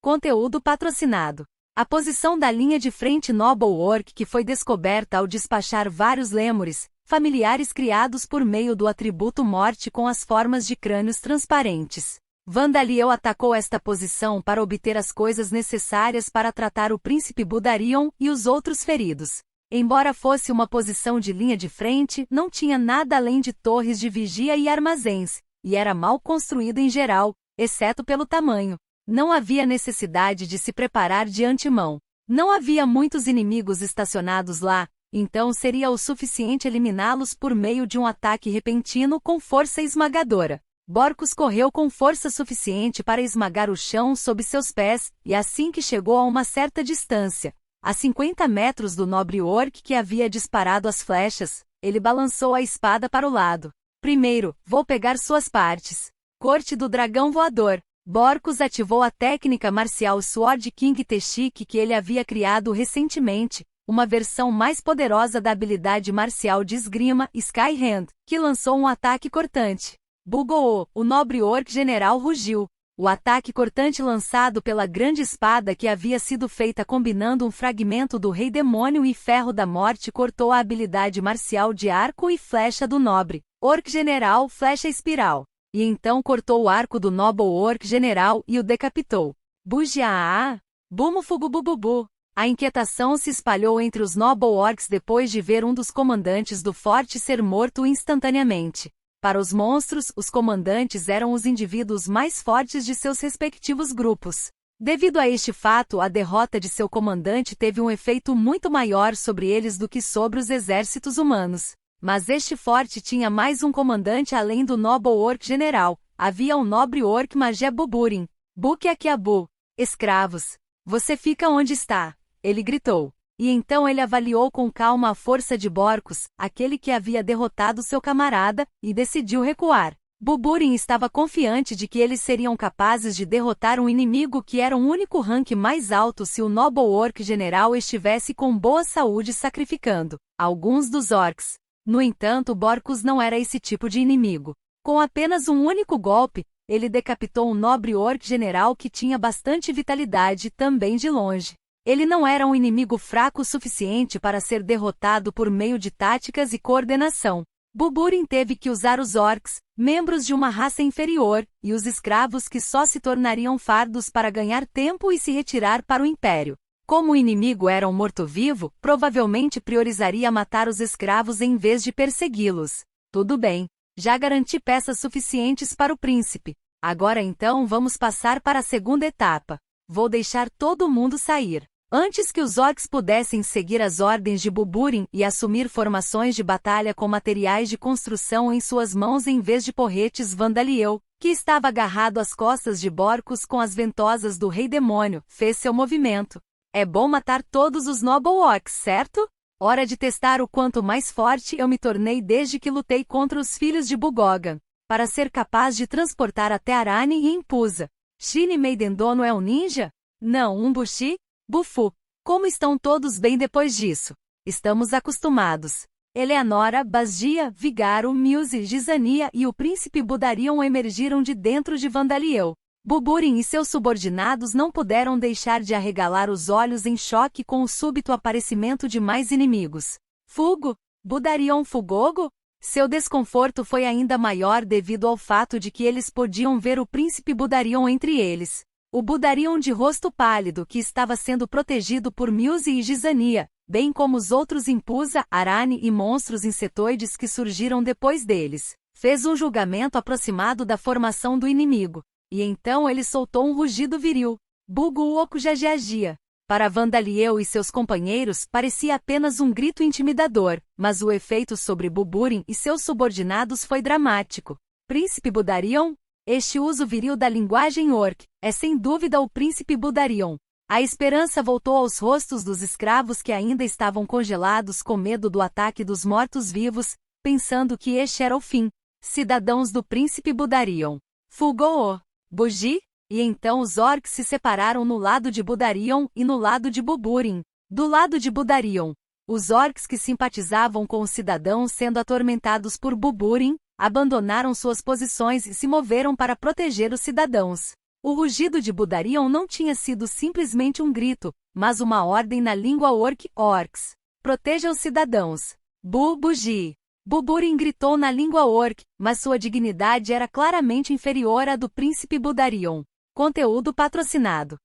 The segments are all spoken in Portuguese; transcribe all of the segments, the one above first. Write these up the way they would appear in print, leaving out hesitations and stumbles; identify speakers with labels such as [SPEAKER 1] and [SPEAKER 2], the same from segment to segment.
[SPEAKER 1] Conteúdo patrocinado. A posição da linha de frente Noble Orc que foi descoberta ao despachar vários lêmures, familiares criados por meio do atributo morte com as formas de crânios transparentes. Vandaliel atacou esta posição para obter as coisas necessárias para tratar o príncipe Budarion e os outros feridos. Embora fosse uma posição de linha de frente, não tinha nada além de torres de vigia e armazéns, e era mal construído em geral, exceto pelo tamanho. Não havia necessidade de se preparar de antemão. Não havia muitos inimigos estacionados lá, então seria o suficiente eliminá-los por meio de um ataque repentino com força esmagadora. Borcus correu com força suficiente para esmagar o chão sob seus pés, e assim que chegou a uma certa distância, a 50 metros do nobre orc que havia disparado as flechas, ele balançou a espada para o lado. Primeiro, vou pegar suas partes. Corte do dragão voador. Borcus ativou a técnica marcial Sword King Teshik que ele havia criado recentemente, uma versão mais poderosa da habilidade marcial de esgrima Sky Hand, que lançou um ataque cortante. Bugou, o nobre orc general rugiu. O ataque cortante lançado pela grande espada que havia sido feita combinando um fragmento do Rei Demônio e Ferro da Morte cortou a habilidade marcial de arco e flecha do nobre orc general Flecha Espiral. E então cortou o arco do Noble Orc General e o decapitou. Bujiaa! Bumufugubububu! A inquietação se espalhou entre os Noble Orcs depois de ver um dos comandantes do forte ser morto instantaneamente. Para os monstros, os comandantes eram os indivíduos mais fortes de seus respectivos grupos. Devido a este fato, a derrota de seu comandante teve um efeito muito maior sobre eles do que sobre os exércitos humanos. Mas este forte tinha mais um comandante além do Noble Orc General. Havia um nobre Orc Magé Buburin. Bukiakiabu. Escravos. Você fica onde está. Ele gritou. E então ele avaliou com calma a força de Borcus, aquele que havia derrotado seu camarada, e decidiu recuar. Buburin estava confiante de que eles seriam capazes de derrotar um inimigo que era um único rank mais alto se o Noble Orc General estivesse com boa saúde sacrificando alguns dos orcs. No entanto, Borcus não era esse tipo de inimigo. Com apenas um único golpe, ele decapitou um nobre orc general que tinha bastante vitalidade também de longe. Ele não era um inimigo fraco o suficiente para ser derrotado por meio de táticas e coordenação. Buburin teve que usar os orcs, membros de uma raça inferior, e os escravos que só se tornariam fardos para ganhar tempo e se retirar para o Império. Como o inimigo era um morto-vivo, provavelmente priorizaria matar os escravos em vez de persegui-los. Tudo bem. Já garanti peças suficientes para o príncipe. Agora então vamos passar para a segunda etapa. Vou deixar todo mundo sair. Antes que os orcs pudessem seguir as ordens de Buburin e assumir formações de batalha com materiais de construção em suas mãos em vez de porretes, Vandaliel, que estava agarrado às costas de Borcus com as ventosas do Rei Demônio, fez seu movimento. É bom matar todos os Noble Orcs, certo? Hora de testar o quanto mais forte eu me tornei desde que lutei contra os filhos de Bugogan. Para ser capaz de transportar até Arane e Impusa. Shine Meidendono é um ninja? Não, um Bushi? Bufu. Como estão todos bem depois disso? Estamos acostumados. Eleanora, Basgia, Vigaro, Muse, Gizania e o príncipe Budarion emergiram de dentro de Vandaliel. Buburin e seus subordinados não puderam deixar de arregalar os olhos em choque com o súbito aparecimento de mais inimigos. Fugo? Budarion Fugogo? Seu desconforto foi ainda maior devido ao fato de que eles podiam ver o príncipe Budarion entre eles. O Budarion de rosto pálido que estava sendo protegido por Muse e Gizania, bem como os outros Impusa, Arane e monstros insetoides que surgiram depois deles, fez um julgamento aproximado da formação do inimigo. E então ele soltou um rugido viril. Buguoku Jajiagia. Para Vandaliel e seus companheiros, parecia apenas um grito intimidador, mas o efeito sobre Buburin e seus subordinados foi dramático. Príncipe Budarion? Este uso viril da linguagem orc é sem dúvida o príncipe Budarion. A esperança voltou aos rostos dos escravos que ainda estavam congelados com medo do ataque dos mortos-vivos, pensando que este era o fim. Cidadãos do príncipe Budarion. Fugou. Buji? E então os orcs se separaram no lado de Budarion e no lado de Buburin. Do lado de Budarion, os orcs que simpatizavam com os cidadãos sendo atormentados por Buburin, abandonaram suas posições e se moveram para proteger os cidadãos. O rugido de Budarion não tinha sido simplesmente um grito, mas uma ordem na língua orcs. Proteja os cidadãos. Buji. Buburin gritou na língua orc, mas sua dignidade era claramente inferior à do príncipe Budarion. Conteúdo patrocinado.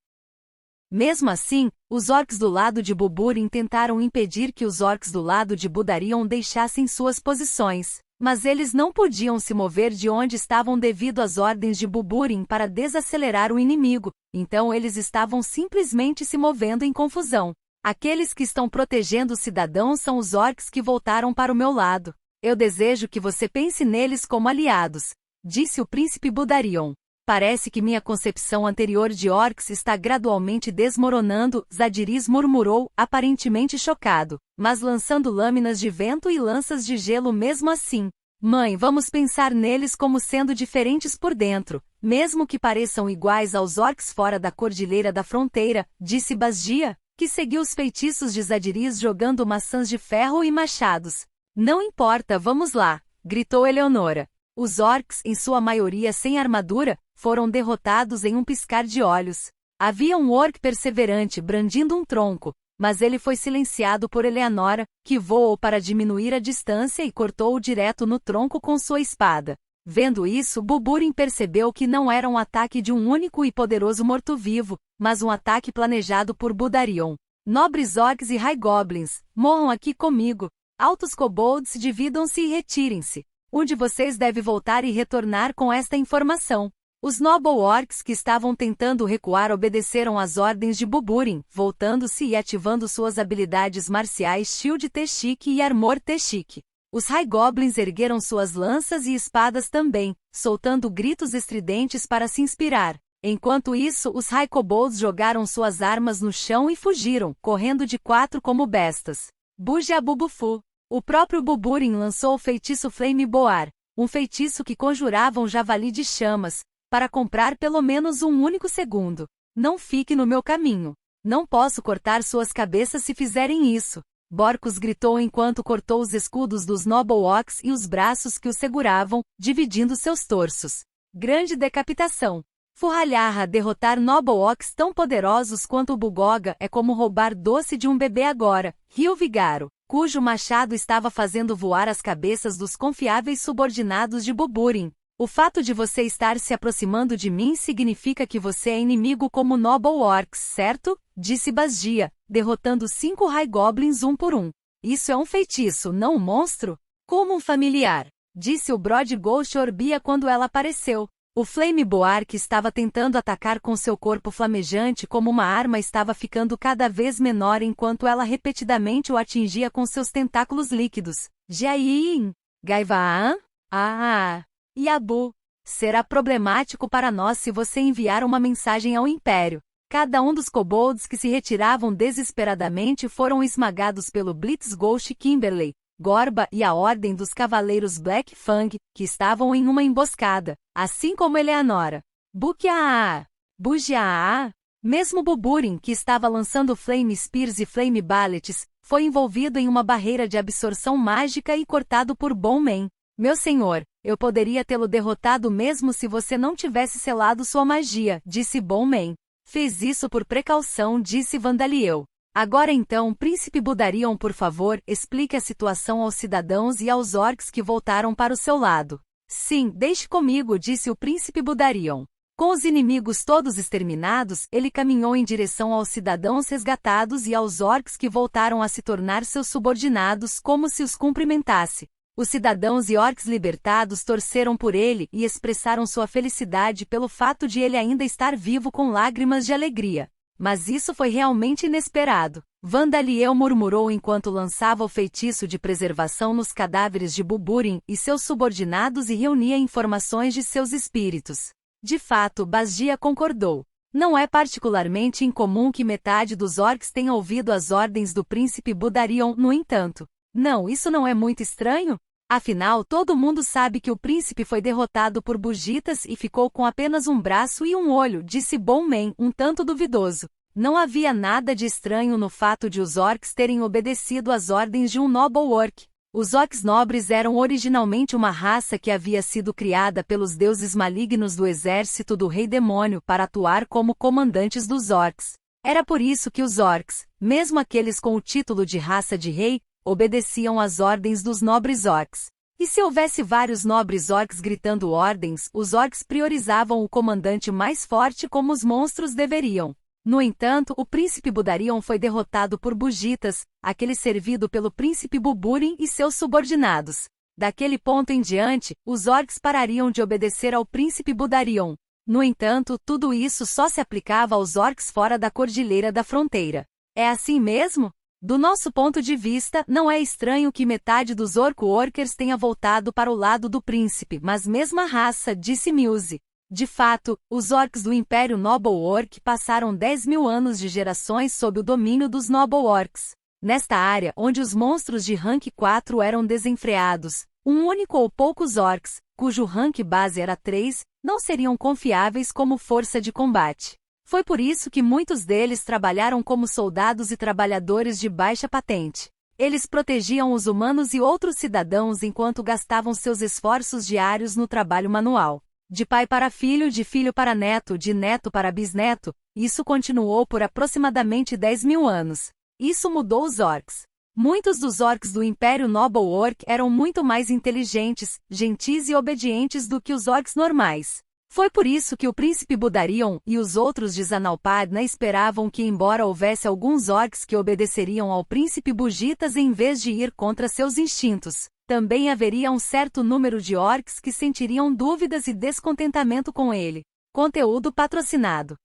[SPEAKER 1] Mesmo assim, os orcs do lado de Buburin tentaram impedir que os orcs do lado de Budarion deixassem suas posições, mas eles não podiam se mover de onde estavam devido às ordens de Buburin para desacelerar o inimigo, então eles estavam simplesmente se movendo em confusão. Aqueles que estão protegendo os cidadãos são os orcs que voltaram para o meu lado. Eu desejo que você pense neles como aliados, disse o príncipe Budarion. Parece que minha concepção anterior de orcs está gradualmente desmoronando, Zadiris murmurou, aparentemente chocado, mas lançando lâminas de vento e lanças de gelo mesmo assim. Mãe, vamos pensar neles como sendo diferentes por dentro, mesmo que pareçam iguais aos orcs fora da Cordilheira da Fronteira, disse Basgia, que seguiu os feitiços de Zadiris jogando maçãs de ferro e machados. Não importa, vamos lá, gritou Eleonora. Os orcs, em sua maioria sem armadura, foram derrotados em um piscar de olhos. Havia um orc perseverante brandindo um tronco, mas ele foi silenciado por Eleonora, que voou para diminuir a distância e cortou-o direto no tronco com sua espada. Vendo isso, Buburin percebeu que não era um ataque de um único e poderoso morto-vivo, mas um ataque planejado por Budarion. Nobres orcs e high-goblins, morram aqui comigo. Altos kobolds, dividam-se e retirem-se. Um de vocês deve voltar e retornar com esta informação. Os Noble Orcs que estavam tentando recuar obedeceram às ordens de Buburin, voltando-se e ativando suas habilidades marciais Shield Teshik e Armor Teshik. Os High Goblins ergueram suas lanças e espadas também, soltando gritos estridentes para se inspirar. Enquanto isso, os High Kobolds jogaram suas armas no chão e fugiram, correndo de 4 como bestas. Bujabubufu. O próprio Buburin lançou o feitiço Flame Boar, um feitiço que conjurava um javali de chamas, para comprar pelo menos um único segundo. Não fique no meu caminho. Não posso cortar suas cabeças se fizerem isso. Borcus gritou enquanto cortou os escudos dos Noble Orcs e os braços que os seguravam, dividindo seus torsos. Grande decapitação. Furralharra, derrotar Noble Orcs tão poderosos quanto o Bugoga é como roubar doce de um bebê agora, riu Vigaro, cujo machado estava fazendo voar as cabeças dos confiáveis subordinados de Buburin. O fato de você estar se aproximando de mim significa que você é inimigo como Noble Orcs, certo? Disse Basgia, derrotando 5 High Goblins um por um. Isso é um feitiço, não um monstro? Como um familiar, disse o Broad Ghost Orbia quando ela apareceu. O Flame Boar que estava tentando atacar com seu corpo flamejante como uma arma estava ficando cada vez menor enquanto ela repetidamente o atingia com seus tentáculos líquidos. Jain, Gaivaan, Yabu. Será problemático para nós se você enviar uma mensagem ao Império. Cada um dos kobolds que se retiravam desesperadamente foram esmagados pelo Blitz Ghost Kimberley, Gorba e a Ordem dos Cavaleiros Black Fang, que estavam em uma emboscada, assim como Eleonora. Bujiaa. Mesmo Buburin, que estava lançando Flame Spears e Flame Ballets, foi envolvido em uma barreira de absorção mágica e cortado por Bowman. Meu senhor, eu poderia tê-lo derrotado mesmo se você não tivesse selado sua magia, disse Bowman. Fez isso por precaução, disse Vandaliel. Agora então, Príncipe Budarion, por favor, explique a situação aos cidadãos e aos orcs que voltaram para o seu lado. Sim, deixe comigo, disse o Príncipe Budarion. Com os inimigos todos exterminados, ele caminhou em direção aos cidadãos resgatados e aos orcs que voltaram a se tornar seus subordinados como se os cumprimentasse. Os cidadãos e orcs libertados torceram por ele e expressaram sua felicidade pelo fato de ele ainda estar vivo com lágrimas de alegria. Mas isso foi realmente inesperado. Vandaliel murmurou enquanto lançava o feitiço de preservação nos cadáveres de Buburin e seus subordinados e reunia informações de seus espíritos. De fato, Basgia concordou. Não é particularmente incomum que metade dos orcs tenha ouvido as ordens do príncipe Budarion, no entanto. Não, isso não é muito estranho? Afinal, todo mundo sabe que o príncipe foi derrotado por Bugitas e ficou com apenas um braço e um olho, disse Bowman, um tanto duvidoso. Não havia nada de estranho no fato de os orcs terem obedecido às ordens de um Noble Orc. Os orcs nobres eram originalmente uma raça que havia sido criada pelos deuses malignos do exército do Rei Demônio para atuar como comandantes dos orcs. Era por isso que os orcs, mesmo aqueles com o título de raça de rei, obedeciam às ordens dos nobres orcs. E se houvesse vários nobres orcs gritando ordens, os orcs priorizavam o comandante mais forte como os monstros deveriam. No entanto, o príncipe Budarion foi derrotado por Bugitas, aquele servido pelo príncipe Buburin e seus subordinados. Daquele ponto em diante, os orcs parariam de obedecer ao príncipe Budarion. No entanto, tudo isso só se aplicava aos orcs fora da Cordilheira da Fronteira. É assim mesmo? Do nosso ponto de vista, não é estranho que metade dos orc-workers tenha voltado para o lado do príncipe, mas mesma raça, disse Muse. De fato, os orcs do Império Noble Orc passaram 10.000 anos de gerações sob o domínio dos Noble Orcs. Nesta área, onde os monstros de rank 4 eram desenfreados, um único ou poucos orcs, cujo rank base era 3, não seriam confiáveis como força de combate. Foi por isso que muitos deles trabalharam como soldados e trabalhadores de baixa patente. Eles protegiam os humanos e outros cidadãos enquanto gastavam seus esforços diários no trabalho manual. De pai para filho, de filho para neto, de neto para bisneto, isso continuou por aproximadamente 10.000 anos. Isso mudou os orcs. Muitos dos orcs do Império Noble Orc eram muito mais inteligentes, gentis e obedientes do que os orcs normais. Foi por isso que o príncipe Budarion e os outros de Zanalpadna esperavam que, embora houvesse alguns orcs que obedeceriam ao príncipe Bugitas em vez de ir contra seus instintos, também haveria um certo número de orcs que sentiriam dúvidas e descontentamento com ele. Conteúdo patrocinado.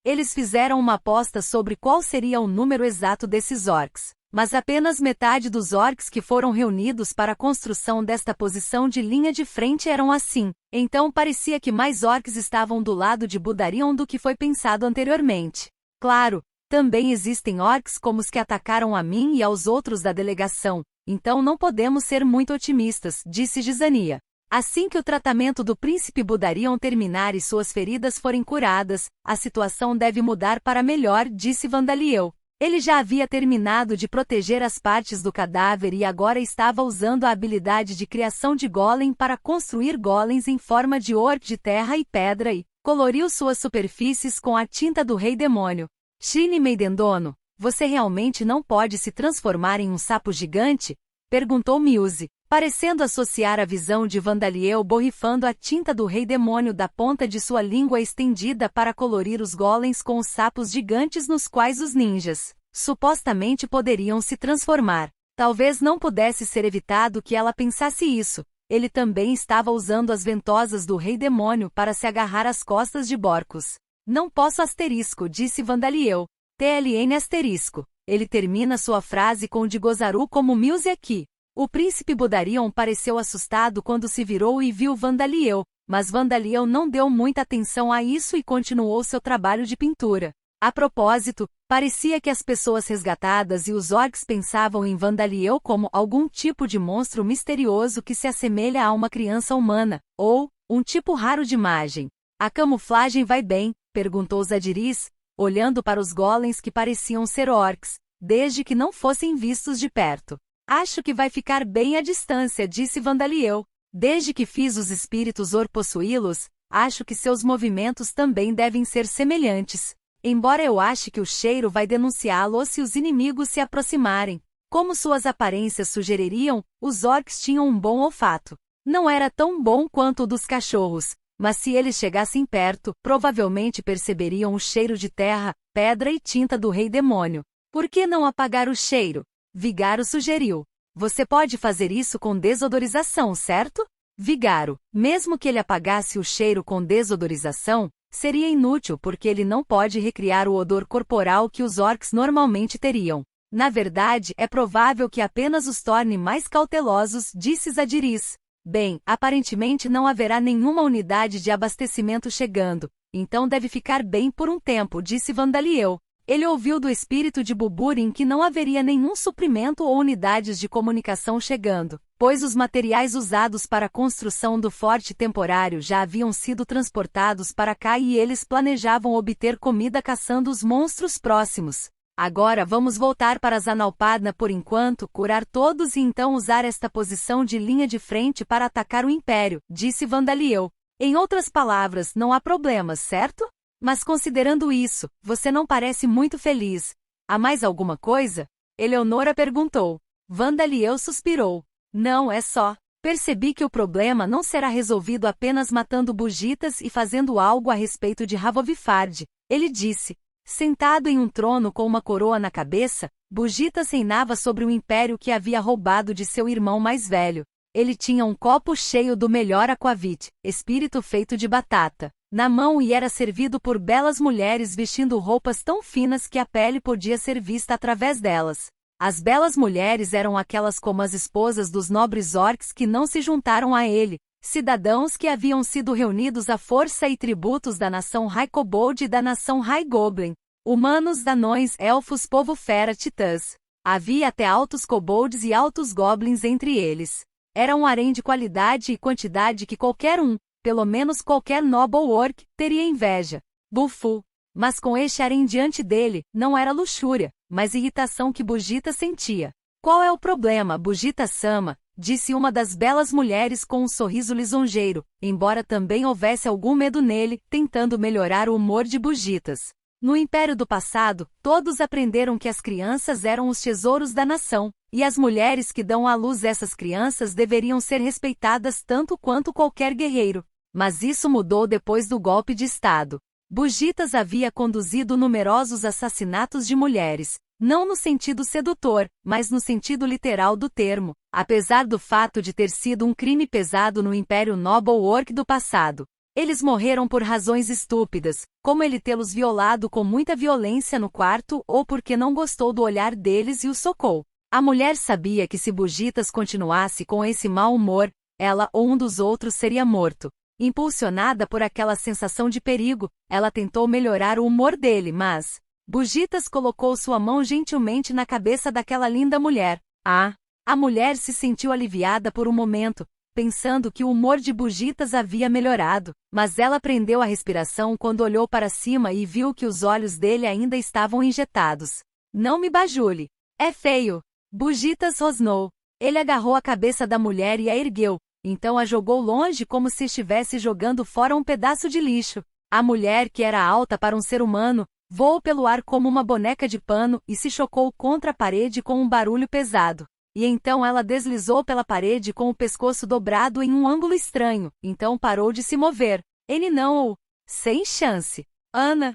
[SPEAKER 1] Eles fizeram uma aposta sobre qual seria o número exato desses orcs, mas apenas metade dos orcs que foram reunidos para a construção desta posição de linha de frente eram assim. Então parecia que mais orcs estavam do lado de Budarion do que foi pensado anteriormente. Claro, também existem orcs como os que atacaram a mim e aos outros da delegação, então não podemos ser muito otimistas, disse Gizania. Assim que o tratamento do príncipe Budarion terminar e suas feridas forem curadas, a situação deve mudar para melhor, disse Vandaliel. Ele já havia terminado de proteger as partes do cadáver e agora estava usando a habilidade de criação de golem para construir golems em forma de orc de terra e pedra e coloriu suas superfícies com a tinta do Rei Demônio. Shine Meidendono, você realmente não pode se transformar em um sapo gigante? Perguntou Muse, parecendo associar a visão de Vandaliel borrifando a tinta do Rei Demônio da ponta de sua língua estendida para colorir os golems com os sapos gigantes nos quais os ninjas, supostamente poderiam se transformar. Talvez não pudesse ser evitado que ela pensasse isso. Ele também estava usando as ventosas do Rei Demônio para se agarrar às costas de Borcos. Não posso asterisco, disse Vandaliel. TLN asterisco. Ele termina sua frase com de Gozaru como Muse aqui. O príncipe Budarion pareceu assustado quando se virou e viu Vandaliel, mas Vandaliel não deu muita atenção a isso e continuou seu trabalho de pintura. A propósito, parecia que as pessoas resgatadas e os orcs pensavam em Vandaliel como algum tipo de monstro misterioso que se assemelha a uma criança humana, ou um tipo raro de imagem. A camuflagem vai bem? Perguntou Zadiris, olhando para os golems que pareciam ser orcs, desde que não fossem vistos de perto. Acho que vai ficar bem à distância, disse Vandaliel. Desde que fiz os espíritos possuí-los, acho que seus movimentos também devem ser semelhantes. Embora eu ache que o cheiro vai denunciá-lo se os inimigos se aproximarem. Como suas aparências sugeririam, os orcs tinham um bom olfato. Não era tão bom quanto o dos cachorros, mas se eles chegassem perto, provavelmente perceberiam o cheiro de terra, pedra e tinta do Rei Demônio. Por que não apagar o cheiro? Vigaro sugeriu. Você pode fazer isso com desodorização, certo? Vigaro, mesmo que ele apagasse o cheiro com desodorização, seria inútil porque ele não pode recriar o odor corporal que os orcs normalmente teriam. Na verdade, é provável que apenas os torne mais cautelosos, disse Zadiris. Bem, aparentemente não haverá nenhuma unidade de abastecimento chegando, então deve ficar bem por um tempo, disse Vandaliel. Ele ouviu do espírito de Buburin que não haveria nenhum suprimento ou unidades de comunicação chegando, pois os materiais usados para a construção do forte temporário já haviam sido transportados para cá e eles planejavam obter comida caçando os monstros próximos. Agora vamos voltar para Zanalpadna por enquanto, curar todos e então usar esta posição de linha de frente para atacar o Império, disse Vandaliel. Em outras palavras, não há problemas, certo? Mas considerando isso, você não parece muito feliz. Há mais alguma coisa? Eleonora perguntou. Vandaliel suspirou. Não, é só. Percebi que o problema não será resolvido apenas matando bugitas e fazendo algo a respeito de Havovifard. Ele disse. Sentado em um trono com uma coroa na cabeça, Bugitas reinava sobre o império que havia roubado de seu irmão mais velho. Ele tinha um copo cheio do melhor aquavit, espírito feito de batata, na mão e era servido por belas mulheres vestindo roupas tão finas que a pele podia ser vista através delas. As belas mulheres eram aquelas como as esposas dos nobres orcs que não se juntaram a ele, cidadãos que haviam sido reunidos à força e tributos da nação High Kobold e da nação High Goblin, humanos, anões, elfos, povo fera, titãs. Havia até altos kobolds e altos goblins entre eles. Era um harém de qualidade e quantidade que qualquer um, pelo menos qualquer noble orc, teria inveja. Bufu. Mas com este harém diante dele, não era luxúria, mas irritação que Bugita sentia. Qual é o problema, Bugita-sama? Disse uma das belas mulheres com um sorriso lisonjeiro, embora também houvesse algum medo nele, tentando melhorar o humor de Bugitas. No Império do passado, todos aprenderam que as crianças eram os tesouros da nação, e as mulheres que dão à luz essas crianças deveriam ser respeitadas tanto quanto qualquer guerreiro. Mas isso mudou depois do golpe de Estado. Bugitas havia conduzido numerosos assassinatos de mulheres, não no sentido sedutor, mas no sentido literal do termo, apesar do fato de ter sido um crime pesado no Império Noble Orc do passado. Eles morreram por razões estúpidas, como ele tê-los violado com muita violência no quarto ou porque não gostou do olhar deles e os socou. A mulher sabia que se Bugitas continuasse com esse mau humor, ela ou um dos outros seria morto. Impulsionada por aquela sensação de perigo, ela tentou melhorar o humor dele, mas Bugitas colocou sua mão gentilmente na cabeça daquela linda mulher. A mulher se sentiu aliviada por um momento, pensando que o humor de Bugitas havia melhorado, mas ela prendeu a respiração quando olhou para cima e viu que os olhos dele ainda estavam injetados. Não me bajule. É feio. Bugitas rosnou. Ele agarrou a cabeça da mulher e a ergueu, então a jogou longe como se estivesse jogando fora um pedaço de lixo. A mulher, que era alta para um ser humano, voou pelo ar como uma boneca de pano e se chocou contra a parede com um barulho pesado. E então ela deslizou pela parede com o pescoço dobrado em um ângulo estranho, então parou de se mover. Ele não ou... Sem chance. Ana!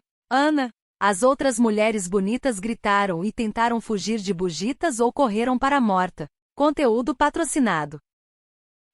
[SPEAKER 1] As outras mulheres bonitas gritaram e tentaram fugir de Bugitas ou correram para a morta. Conteúdo patrocinado.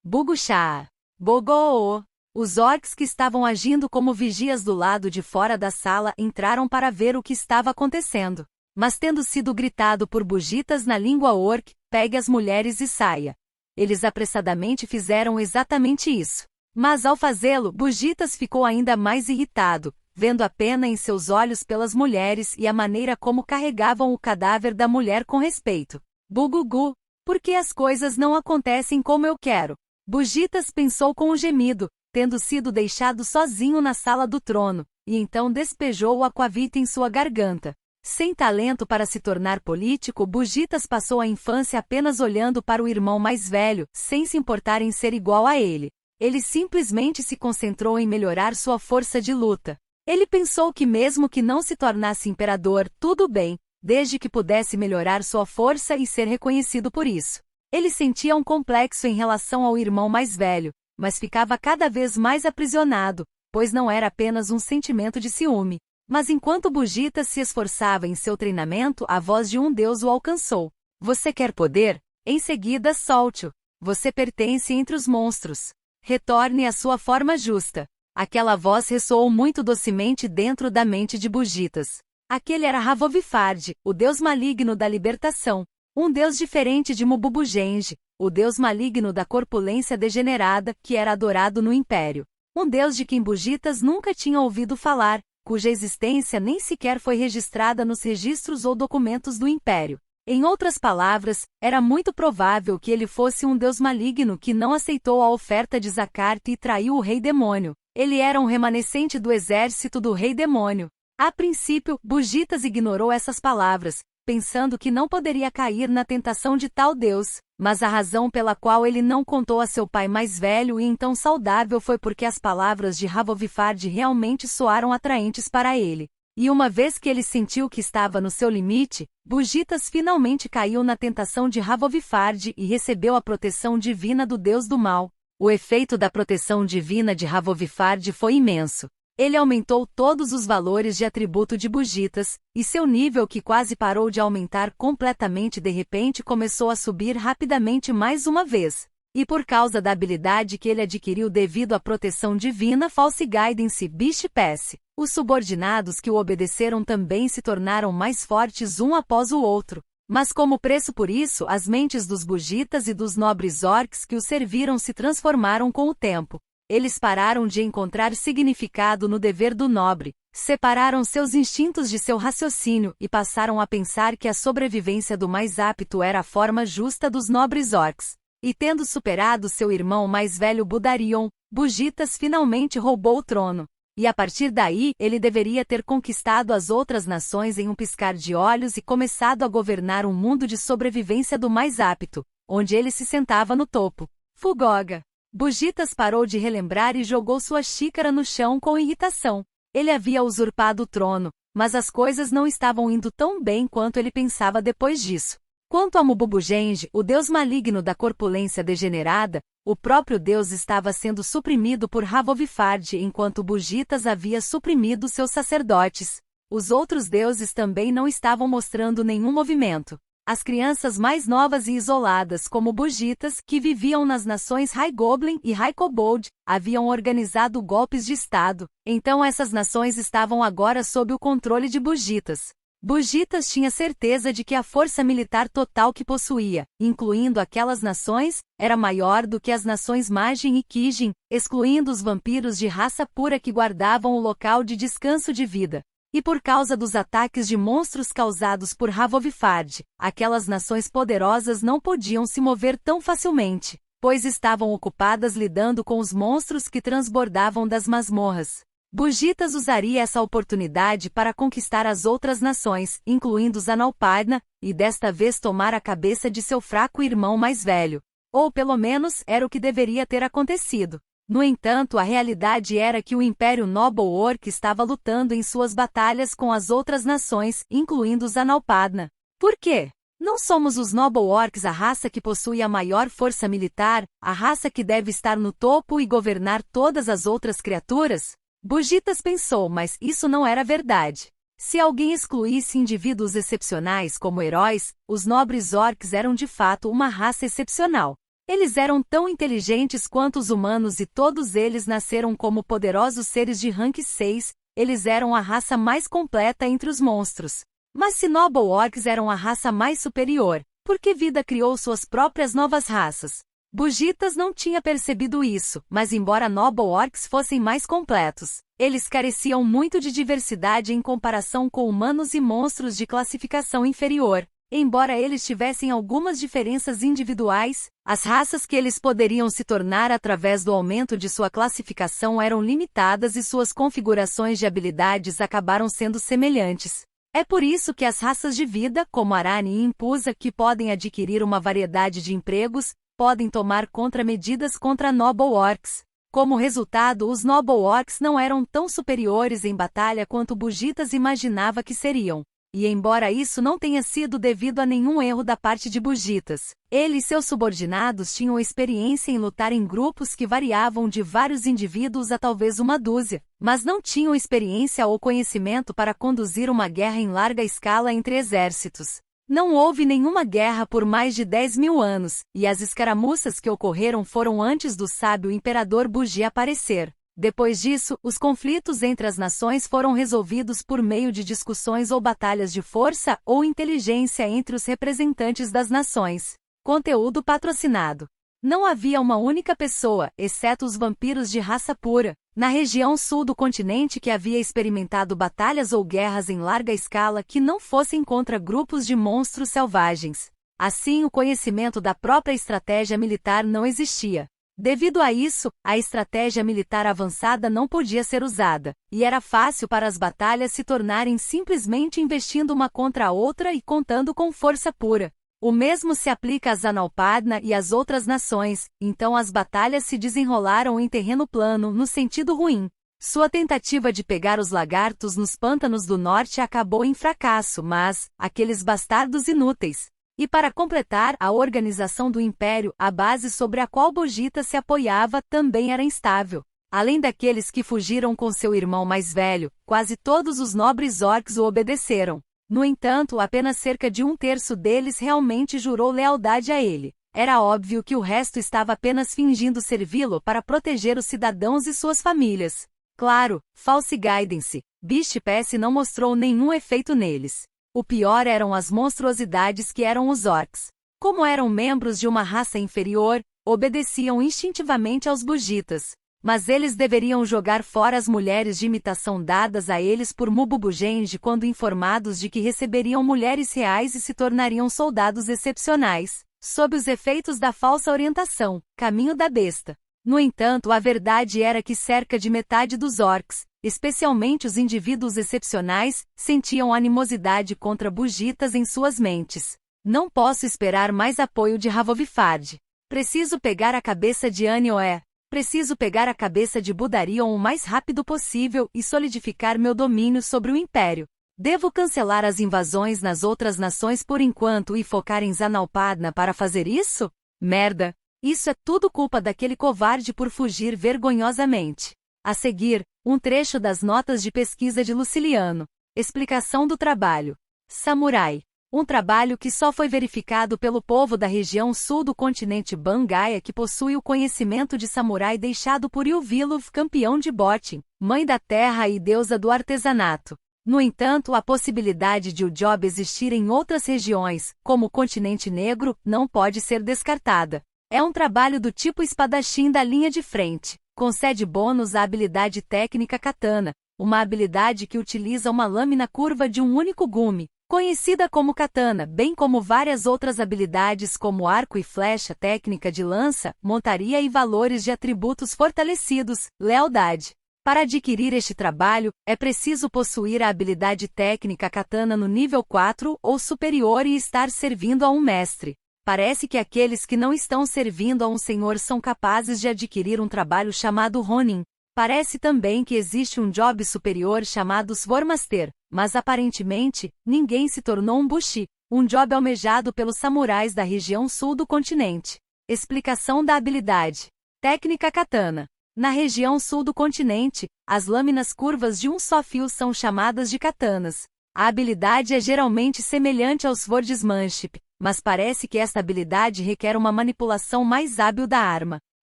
[SPEAKER 1] Buguchá. Bogoo. Os orcs que estavam agindo como vigias do lado de fora da sala entraram para ver o que estava acontecendo. Mas tendo sido gritado por Bugitas na língua orc, pegue as mulheres e saia. Eles apressadamente fizeram exatamente isso. Mas ao fazê-lo, Bugitas ficou ainda mais irritado, vendo a pena em seus olhos pelas mulheres e a maneira como carregavam o cadáver da mulher com respeito. Bugugu, por que as coisas não acontecem como eu quero? Bugitas pensou com um gemido, tendo sido deixado sozinho na sala do trono, e então despejou o aquavit em sua garganta. Sem talento para se tornar político, Bugitas passou a infância apenas olhando para o irmão mais velho, sem se importar em ser igual a ele. Ele simplesmente se concentrou em melhorar sua força de luta. Ele pensou que mesmo que não se tornasse imperador, tudo bem, desde que pudesse melhorar sua força e ser reconhecido por isso. Ele sentia um complexo em relação ao irmão mais velho, mas ficava cada vez mais aprisionado, pois não era apenas um sentimento de ciúme. Mas enquanto Bugitas se esforçava em seu treinamento, a voz de um deus o alcançou. Você quer poder? Em seguida solte-o. Você pertence entre os monstros. Retorne à sua forma justa. Aquela voz ressoou muito docemente dentro da mente de Bugitas. Aquele era Havovifard, o deus maligno da libertação. Um deus diferente de Mububugenji, o deus maligno da corpulência degenerada que era adorado no Império. Um deus de quem Bugitas nunca tinha ouvido falar, cuja existência nem sequer foi registrada nos registros ou documentos do Império. Em outras palavras, era muito provável que ele fosse um deus maligno que não aceitou a oferta de Zakart e traiu o Rei Demônio. Ele era um remanescente do exército do Rei Demônio. A princípio, Bugitas ignorou essas palavras, pensando que não poderia cair na tentação de tal Deus, mas a razão pela qual ele não contou a seu pai mais velho e então saudável foi porque as palavras de Havovifard realmente soaram atraentes para ele. E uma vez que ele sentiu que estava no seu limite, Bugitas finalmente caiu na tentação de Havovifard e recebeu a proteção divina do Deus do Mal. O efeito da proteção divina de Havovifard foi imenso. Ele aumentou todos os valores de atributo de Bugitas, e seu nível, que quase parou de aumentar completamente de repente, começou a subir rapidamente mais uma vez. E por causa da habilidade que ele adquiriu devido à proteção divina False Guidance Bishpass, os subordinados que o obedeceram também se tornaram mais fortes um após o outro. Mas como preço por isso, as mentes dos Bugitas e dos nobres orcs que o serviram se transformaram com o tempo. Eles pararam de encontrar significado no dever do nobre, separaram seus instintos de seu raciocínio e passaram a pensar que a sobrevivência do mais apto era a forma justa dos nobres orcs. E tendo superado seu irmão mais velho Budarion, Bugitas finalmente roubou o trono. E a partir daí, ele deveria ter conquistado as outras nações em um piscar de olhos e começado a governar um mundo de sobrevivência do mais apto, onde ele se sentava no topo. Fugoga. Bugitas parou de relembrar e jogou sua xícara no chão com irritação. Ele havia usurpado o trono, mas as coisas não estavam indo tão bem quanto ele pensava depois disso. Quanto a Mububugenji, o deus maligno da corpulência degenerada, o próprio deus estava sendo suprimido por Havovifard enquanto Bugitas havia suprimido seus sacerdotes. Os outros deuses também não estavam mostrando nenhum movimento. As crianças mais novas e isoladas como Bugitas, que viviam nas nações High Goblin e High Kobold, haviam organizado golpes de estado, então essas nações estavam agora sob o controle de Bugitas. Bugitas tinha certeza de que a força militar total que possuía, incluindo aquelas nações, era maior do que as nações Majin e Kijin, excluindo os vampiros de raça pura que guardavam o local de descanso de vida. E por causa dos ataques de monstros causados por Havovifard, aquelas nações poderosas não podiam se mover tão facilmente, pois estavam ocupadas lidando com os monstros que transbordavam das masmorras. Bugitas usaria essa oportunidade para conquistar as outras nações, incluindo Zanalpadna, e desta vez tomar a cabeça de seu fraco irmão mais velho. Ou pelo menos, era o que deveria ter acontecido. No entanto, a realidade era que o Império Noble Orc estava lutando em suas batalhas com as outras nações, incluindo Zanalpadna. Por quê? Não somos os Noble Orcs a raça que possui a maior força militar, a raça que deve estar no topo e governar todas as outras criaturas? Bugitas pensou, mas isso não era verdade. Se alguém excluísse indivíduos excepcionais como heróis, os nobres orcs eram de fato uma raça excepcional. Eles eram tão inteligentes quanto os humanos e todos eles nasceram como poderosos seres de rank 6, eles eram a raça mais completa entre os monstros. Mas se Noble Orcs eram a raça mais superior, por que Vida criou suas próprias novas raças? Bugitas não tinha percebido isso, mas embora Noble Orcs fossem mais completos, eles careciam muito de diversidade em comparação com humanos e monstros de classificação inferior. Embora eles tivessem algumas diferenças individuais, as raças que eles poderiam se tornar através do aumento de sua classificação eram limitadas e suas configurações de habilidades acabaram sendo semelhantes. É por isso que as raças de vida, como Arani e Impusa, que podem adquirir uma variedade de empregos, podem tomar contramedidas contra Noble Orcs. Como resultado, os Noble Orcs não eram tão superiores em batalha quanto Bugitas imaginava que seriam. E embora isso não tenha sido devido a nenhum erro da parte de Bugitas, ele e seus subordinados tinham experiência em lutar em grupos que variavam de vários indivíduos a talvez uma dúzia, mas não tinham experiência ou conhecimento para conduzir uma guerra em larga escala entre exércitos. Não houve nenhuma guerra por mais de 10.000 anos, e as escaramuças que ocorreram foram antes do sábio imperador Bugi aparecer. Depois disso, os conflitos entre as nações foram resolvidos por meio de discussões ou batalhas de força ou inteligência entre os representantes das nações. Conteúdo patrocinado. Não havia uma única pessoa, exceto os vampiros de raça pura, na região sul do continente que havia experimentado batalhas ou guerras em larga escala que não fossem contra grupos de monstros selvagens. Assim, o conhecimento da própria estratégia militar não existia. Devido a isso, a estratégia militar avançada não podia ser usada, e era fácil para as batalhas se tornarem simplesmente investindo uma contra a outra e contando com força pura. O mesmo se aplica a Zanalpadna e às outras nações, então as batalhas se desenrolaram em terreno plano no sentido ruim. Sua tentativa de pegar os lagartos nos pântanos do norte acabou em fracasso, mas, aqueles bastardos inúteis. E para completar, a organização do Império, a base sobre a qual Bogita se apoiava, também era instável. Além daqueles que fugiram com seu irmão mais velho, quase todos os nobres orcs o obedeceram. No entanto, apenas cerca de 1/3 deles realmente jurou lealdade a ele. Era óbvio que o resto estava apenas fingindo servi-lo para proteger os cidadãos e suas famílias. Claro, false guidance, Beast Pass não mostrou nenhum efeito neles. O pior eram as monstruosidades que eram os orcs. Como eram membros de uma raça inferior, obedeciam instintivamente aos Bogitas. Mas eles deveriam jogar fora as mulheres de imitação dadas a eles por Mububugenji quando informados de que receberiam mulheres reais e se tornariam soldados excepcionais, sob os efeitos da falsa orientação, caminho da besta. No entanto, a verdade era que cerca de metade dos orcs, especialmente os indivíduos excepcionais, sentiam animosidade contra Bogitas em suas mentes. Não posso esperar mais apoio de Havovifard. Preciso pegar a cabeça de Anioé. Preciso pegar a cabeça de Budarion o mais rápido possível e solidificar meu domínio sobre o Império. Devo cancelar as invasões nas outras nações por enquanto e focar em Zanalpadna para fazer isso? Merda! Isso é tudo culpa daquele covarde por fugir vergonhosamente. A seguir, um trecho das notas de pesquisa de Luciliano. Explicação do trabalho. Samurai. Um trabalho que só foi verificado pelo povo da região sul do continente Bangaia que possui o conhecimento de samurai deixado por Ylvilov, campeão de Botin, mãe da terra e deusa do artesanato. No entanto, a possibilidade de o job existir em outras regiões, como o continente negro, não pode ser descartada. É um trabalho do tipo espadachim da linha de frente. Concede bônus à habilidade técnica katana, uma habilidade que utiliza uma lâmina curva de um único gume, conhecida como katana, bem como várias outras habilidades como arco e flecha, técnica de lança, montaria e valores de atributos fortalecidos, lealdade. Para adquirir este trabalho, é preciso possuir a habilidade técnica katana no nível 4 ou superior e estar servindo a um mestre. Parece que aqueles que não estão servindo a um senhor são capazes de adquirir um trabalho chamado Ronin. Parece também que existe um job superior chamado Swormaster, mas aparentemente, ninguém se tornou um Bushi, um job almejado pelos samurais da região sul do continente. Explicação da habilidade. Técnica katana. Na região sul do continente, as lâminas curvas de um só fio são chamadas de katanas. A habilidade é geralmente semelhante ao Swordsmanship, mas parece que esta habilidade requer uma manipulação mais hábil da arma.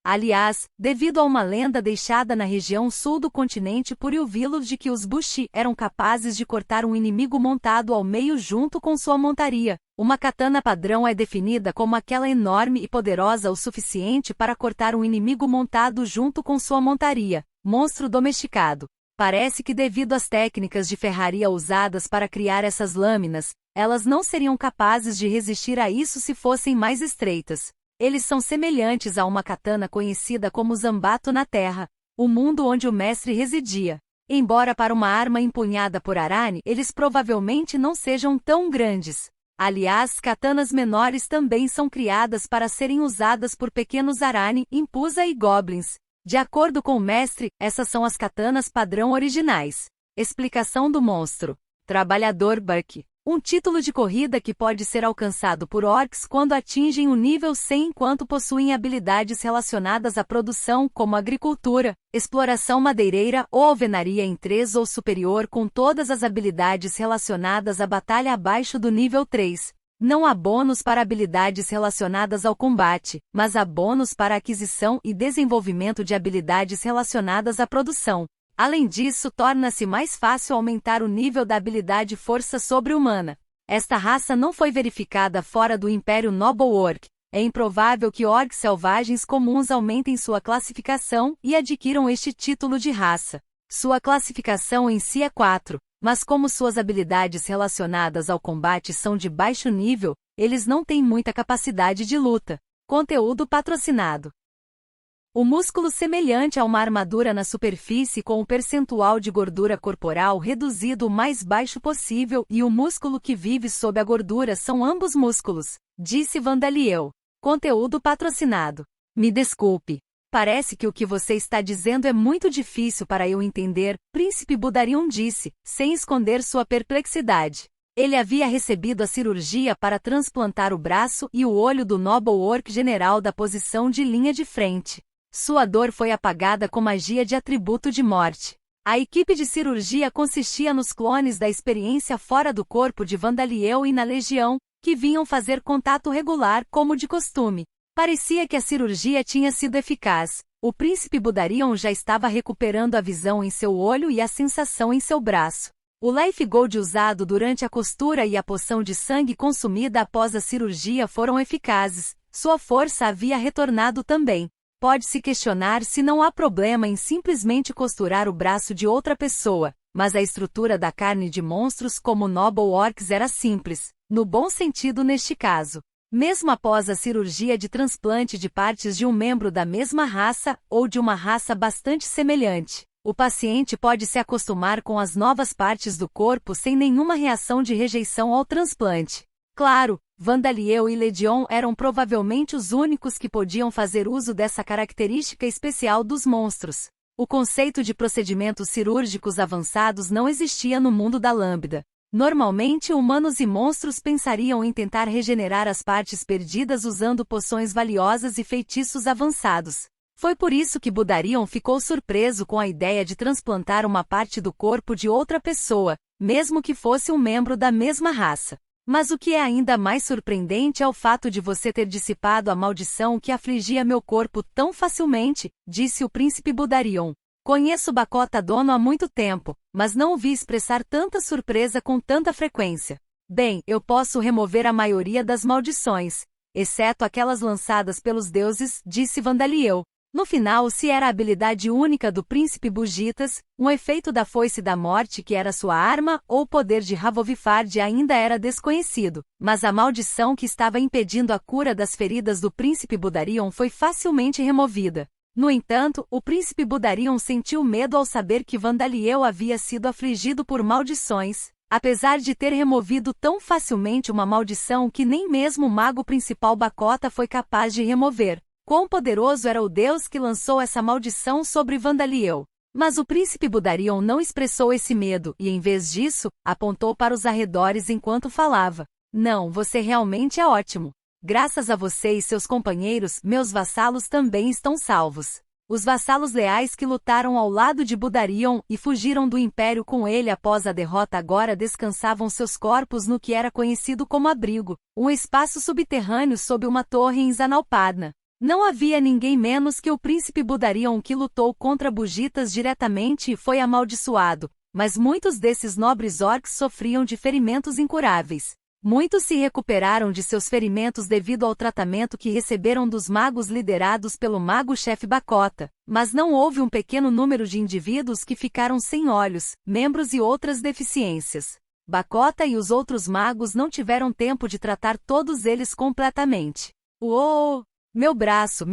[SPEAKER 1] Aliás, devido a uma lenda deixada na região sul do continente por Ylvilov de que os Bushi eram capazes de cortar um inimigo montado ao meio junto com sua montaria, uma katana padrão é definida como aquela enorme e poderosa o suficiente para cortar um inimigo montado junto com sua montaria, monstro domesticado. Parece que devido às técnicas de ferraria usadas para criar essas lâminas, elas não seriam capazes de resistir a isso se fossem mais estreitas. Eles são semelhantes a uma katana conhecida como Zambato na Terra, o mundo onde o mestre residia. Embora para uma arma empunhada por Arani eles provavelmente não sejam tão grandes. Aliás, katanas menores também são criadas para serem usadas por pequenos Arani, Impusa e Goblins. De acordo com o mestre, essas são as katanas padrão originais. Explicação do monstro. Trabalhador Buck. Um título de corrida que pode ser alcançado por orcs quando atingem o nível 100 enquanto possuem habilidades relacionadas à produção como agricultura, exploração madeireira ou alvenaria em 3 ou superior com todas as habilidades relacionadas à batalha abaixo do nível 3. Não há bônus para habilidades relacionadas ao combate, mas há bônus para aquisição e desenvolvimento de habilidades relacionadas à produção. Além disso, torna-se mais fácil aumentar o nível da habilidade força sobre-humana. Esta raça não foi verificada fora do Império Noble Orc. É improvável que orcs selvagens comuns aumentem sua classificação e adquiram este título de raça. Sua classificação em si é 4, mas como suas habilidades relacionadas ao combate são de baixo nível, eles não têm muita capacidade de luta. Conteúdo patrocinado. O músculo semelhante a uma armadura na superfície com o percentual de gordura corporal reduzido o mais baixo possível e o músculo que vive sob a gordura são ambos músculos, disse Vandalieu. Conteúdo patrocinado. Me desculpe. Parece que o que você está dizendo é muito difícil para eu entender, Príncipe Budarion disse, sem esconder sua perplexidade. Ele havia recebido a cirurgia para transplantar o braço e o olho do Noble Orc General da posição de linha de frente. Sua dor foi apagada com magia de atributo de morte. A equipe de cirurgia consistia nos clones da experiência fora do corpo de Vandalieu e na Legião, que vinham fazer contato regular como de costume. Parecia que a cirurgia tinha sido eficaz. O Príncipe Budarion já estava recuperando a visão em seu olho e a sensação em seu braço. O Life Gold usado durante a costura e a poção de sangue consumida após a cirurgia foram eficazes. Sua força havia retornado também. Pode-se questionar se não há problema em simplesmente costurar o braço de outra pessoa, mas a estrutura da carne de monstros como Noble Orcs era simples, no bom sentido neste caso. Mesmo após a cirurgia de transplante de partes de um membro da mesma raça ou de uma raça bastante semelhante, o paciente pode se acostumar com as novas partes do corpo sem nenhuma reação de rejeição ao transplante. Claro, Vandalieu e Legion eram provavelmente os únicos que podiam fazer uso dessa característica especial dos monstros. O conceito de procedimentos cirúrgicos avançados não existia no mundo da Lambda. Normalmente humanos e monstros pensariam em tentar regenerar as partes perdidas usando poções valiosas e feitiços avançados. Foi por isso que Budarion ficou surpreso com a ideia de transplantar uma parte do corpo de outra pessoa, mesmo que fosse um membro da mesma raça. Mas o que é ainda mais surpreendente é o fato de você ter dissipado a maldição que afligia meu corpo tão facilmente, disse o Príncipe Budarion. Conheço Bakota Dono há muito tempo, mas não o vi expressar tanta surpresa com tanta frequência. Bem, eu posso remover a maioria das maldições, exceto aquelas lançadas pelos deuses, disse Vandalieu. No final, se era a habilidade única do Príncipe Bugitas, um efeito da Foice da Morte que era sua arma, ou o poder de Ravovifard ainda era desconhecido, mas a maldição que estava impedindo a cura das feridas do Príncipe Budarion foi facilmente removida. No entanto, o Príncipe Budarion sentiu medo ao saber que Vandalieu havia sido afligido por maldições, apesar de ter removido tão facilmente uma maldição que nem mesmo o mago principal Bakota foi capaz de remover. Quão poderoso era o deus que lançou essa maldição sobre Vandalieu. Mas o Príncipe Budarion não expressou esse medo e, em vez disso, apontou para os arredores enquanto falava. Não, você realmente é ótimo. Graças a você e seus companheiros, meus vassalos também estão salvos. Os vassalos leais que lutaram ao lado de Budarion e fugiram do Império com ele após a derrota agora descansavam seus corpos no que era conhecido como abrigo, um espaço subterrâneo sob uma torre em Zanalpadna. Não havia ninguém menos que o Príncipe Budarion que lutou contra Bugitas diretamente e foi amaldiçoado, mas muitos desses nobres orcs sofriam de ferimentos incuráveis. Muitos se recuperaram de seus ferimentos devido ao tratamento que receberam dos magos liderados pelo mago-chefe Bakota, mas não houve um pequeno número de indivíduos que ficaram sem olhos, membros e outras deficiências. Bakota e os outros magos não tiveram tempo de tratar todos eles completamente. Uou! Meu braço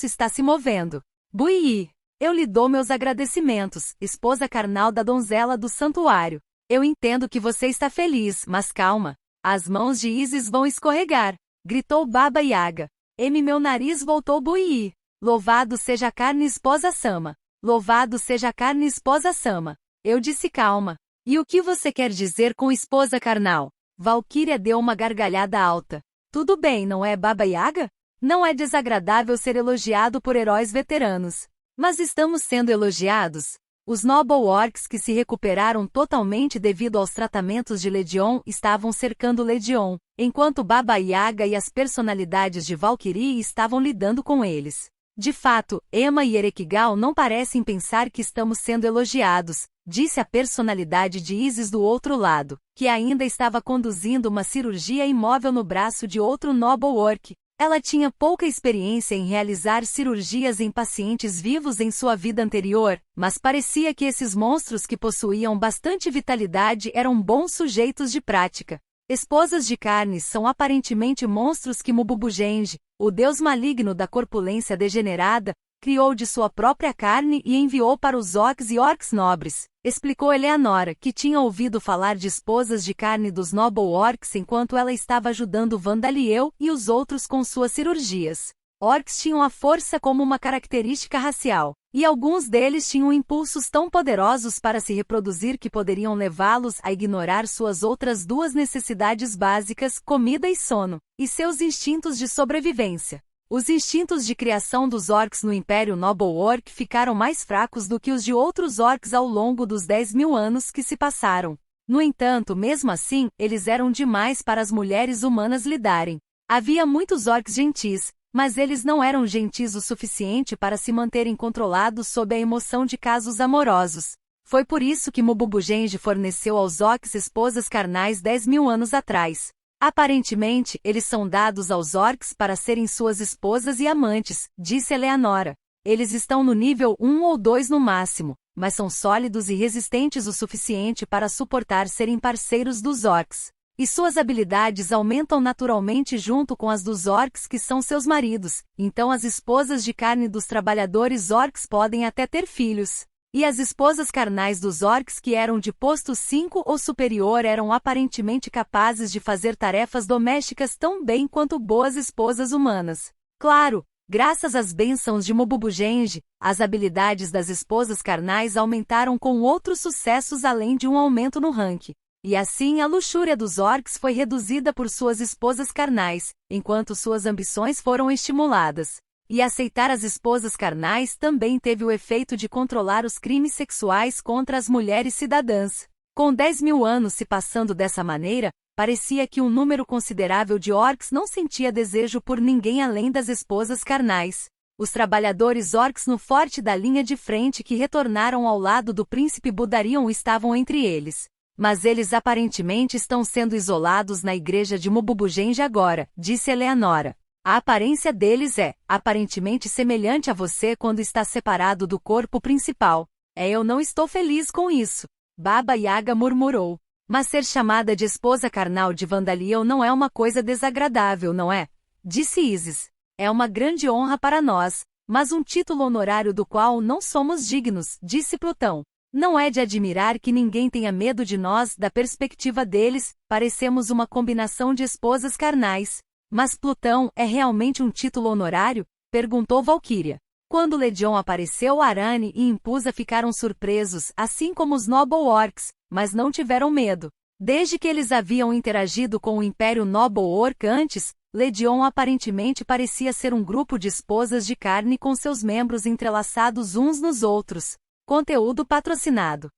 [SPEAKER 1] está se movendo. Buii! Eu lhe dou meus agradecimentos, esposa carnal da donzela do santuário. Eu entendo que você está feliz, mas calma. As mãos de Isis vão escorregar, gritou Baba Yaga. Meu nariz voltou Buii. Louvado seja a carne esposa Sama. Louvado seja a carne esposa Sama. Eu disse calma. E o que você quer dizer com esposa carnal? Valkyria deu uma gargalhada alta. Tudo bem, não é Baba Yaga? Não é desagradável ser elogiado por heróis veteranos. Mas estamos sendo elogiados? Os Noble Orcs que se recuperaram totalmente devido aos tratamentos de Legion estavam cercando Legion, enquanto Baba Yaga e as personalidades de Valkyrie estavam lidando com eles. De fato, Emma e Erekgal não parecem pensar que estamos sendo elogiados, disse a personalidade de Isis do outro lado, que ainda estava conduzindo uma cirurgia imóvel no braço de outro Noble Orc. Ela tinha pouca experiência em realizar cirurgias em pacientes vivos em sua vida anterior, mas parecia que esses monstros que possuíam bastante vitalidade eram bons sujeitos de prática. Esposas de carne são aparentemente monstros que Mububugenji, o deus maligno da corpulência degenerada, criou de sua própria carne e enviou para os orcs e orcs nobres, explicou Eleanora, que tinha ouvido falar de esposas de carne dos Noble Orcs enquanto ela estava ajudando Vandaliel e os outros com suas cirurgias. Orcs tinham a força como uma característica racial, e alguns deles tinham impulsos tão poderosos para se reproduzir que poderiam levá-los a ignorar suas outras duas necessidades básicas, comida e sono, e seus instintos de sobrevivência. Os instintos de criação dos orcs no Império Noble Orc ficaram mais fracos do que os de outros orcs ao longo dos 10.000 anos que se passaram. No entanto, mesmo assim, eles eram demais para as mulheres humanas lidarem. Havia muitos orcs gentis, mas eles não eram gentis o suficiente para se manterem controlados sob a emoção de casos amorosos. Foi por isso que Mububugenji forneceu aos orcs esposas carnais 10.000 anos atrás. Aparentemente, eles são dados aos orcs para serem suas esposas e amantes, disse Eleanora. Eles estão no nível 1 ou 2 no máximo, mas são sólidos e resistentes o suficiente para suportar serem parceiros dos orcs. E suas habilidades aumentam naturalmente junto com as dos orcs que são seus maridos, então as esposas de carne dos trabalhadores orcs podem até ter filhos. E as esposas carnais dos orcs que eram de posto 5 ou superior eram aparentemente capazes de fazer tarefas domésticas tão bem quanto boas esposas humanas. Claro, graças às bênçãos de Mububugenji, as habilidades das esposas carnais aumentaram com outros sucessos além de um aumento no ranking. E assim a luxúria dos orcs foi reduzida por suas esposas carnais, enquanto suas ambições foram estimuladas. E aceitar as esposas carnais também teve o efeito de controlar os crimes sexuais contra as mulheres cidadãs. Com 10.000 anos se passando dessa maneira, parecia que um número considerável de orcs não sentia desejo por ninguém além das esposas carnais. Os trabalhadores orcs no forte da linha de frente que retornaram ao lado do príncipe Budarion estavam entre eles. Mas eles aparentemente estão sendo isolados na igreja de Mububugenji agora, disse Eleanora. A aparência deles é, aparentemente semelhante a você quando está separado do corpo principal. Eu não estou feliz com isso. Baba Yaga murmurou. Mas ser chamada de esposa carnal de Vandaliel não é uma coisa desagradável, não é? Disse Isis. É uma grande honra para nós, mas um título honorário do qual não somos dignos, disse Plutão. Não é de admirar que ninguém tenha medo de nós, da perspectiva deles, parecemos uma combinação de esposas carnais. Mas Plutão é realmente um título honorário? Perguntou Valkyria. Quando Legion apareceu, Arane e Impusa ficaram surpresos, assim como os Noble Orcs, mas não tiveram medo. Desde que eles haviam interagido com o Império Noble Orc antes, Legion aparentemente parecia ser um grupo de esposas de carne com seus membros entrelaçados uns nos outros. Conteúdo patrocinado.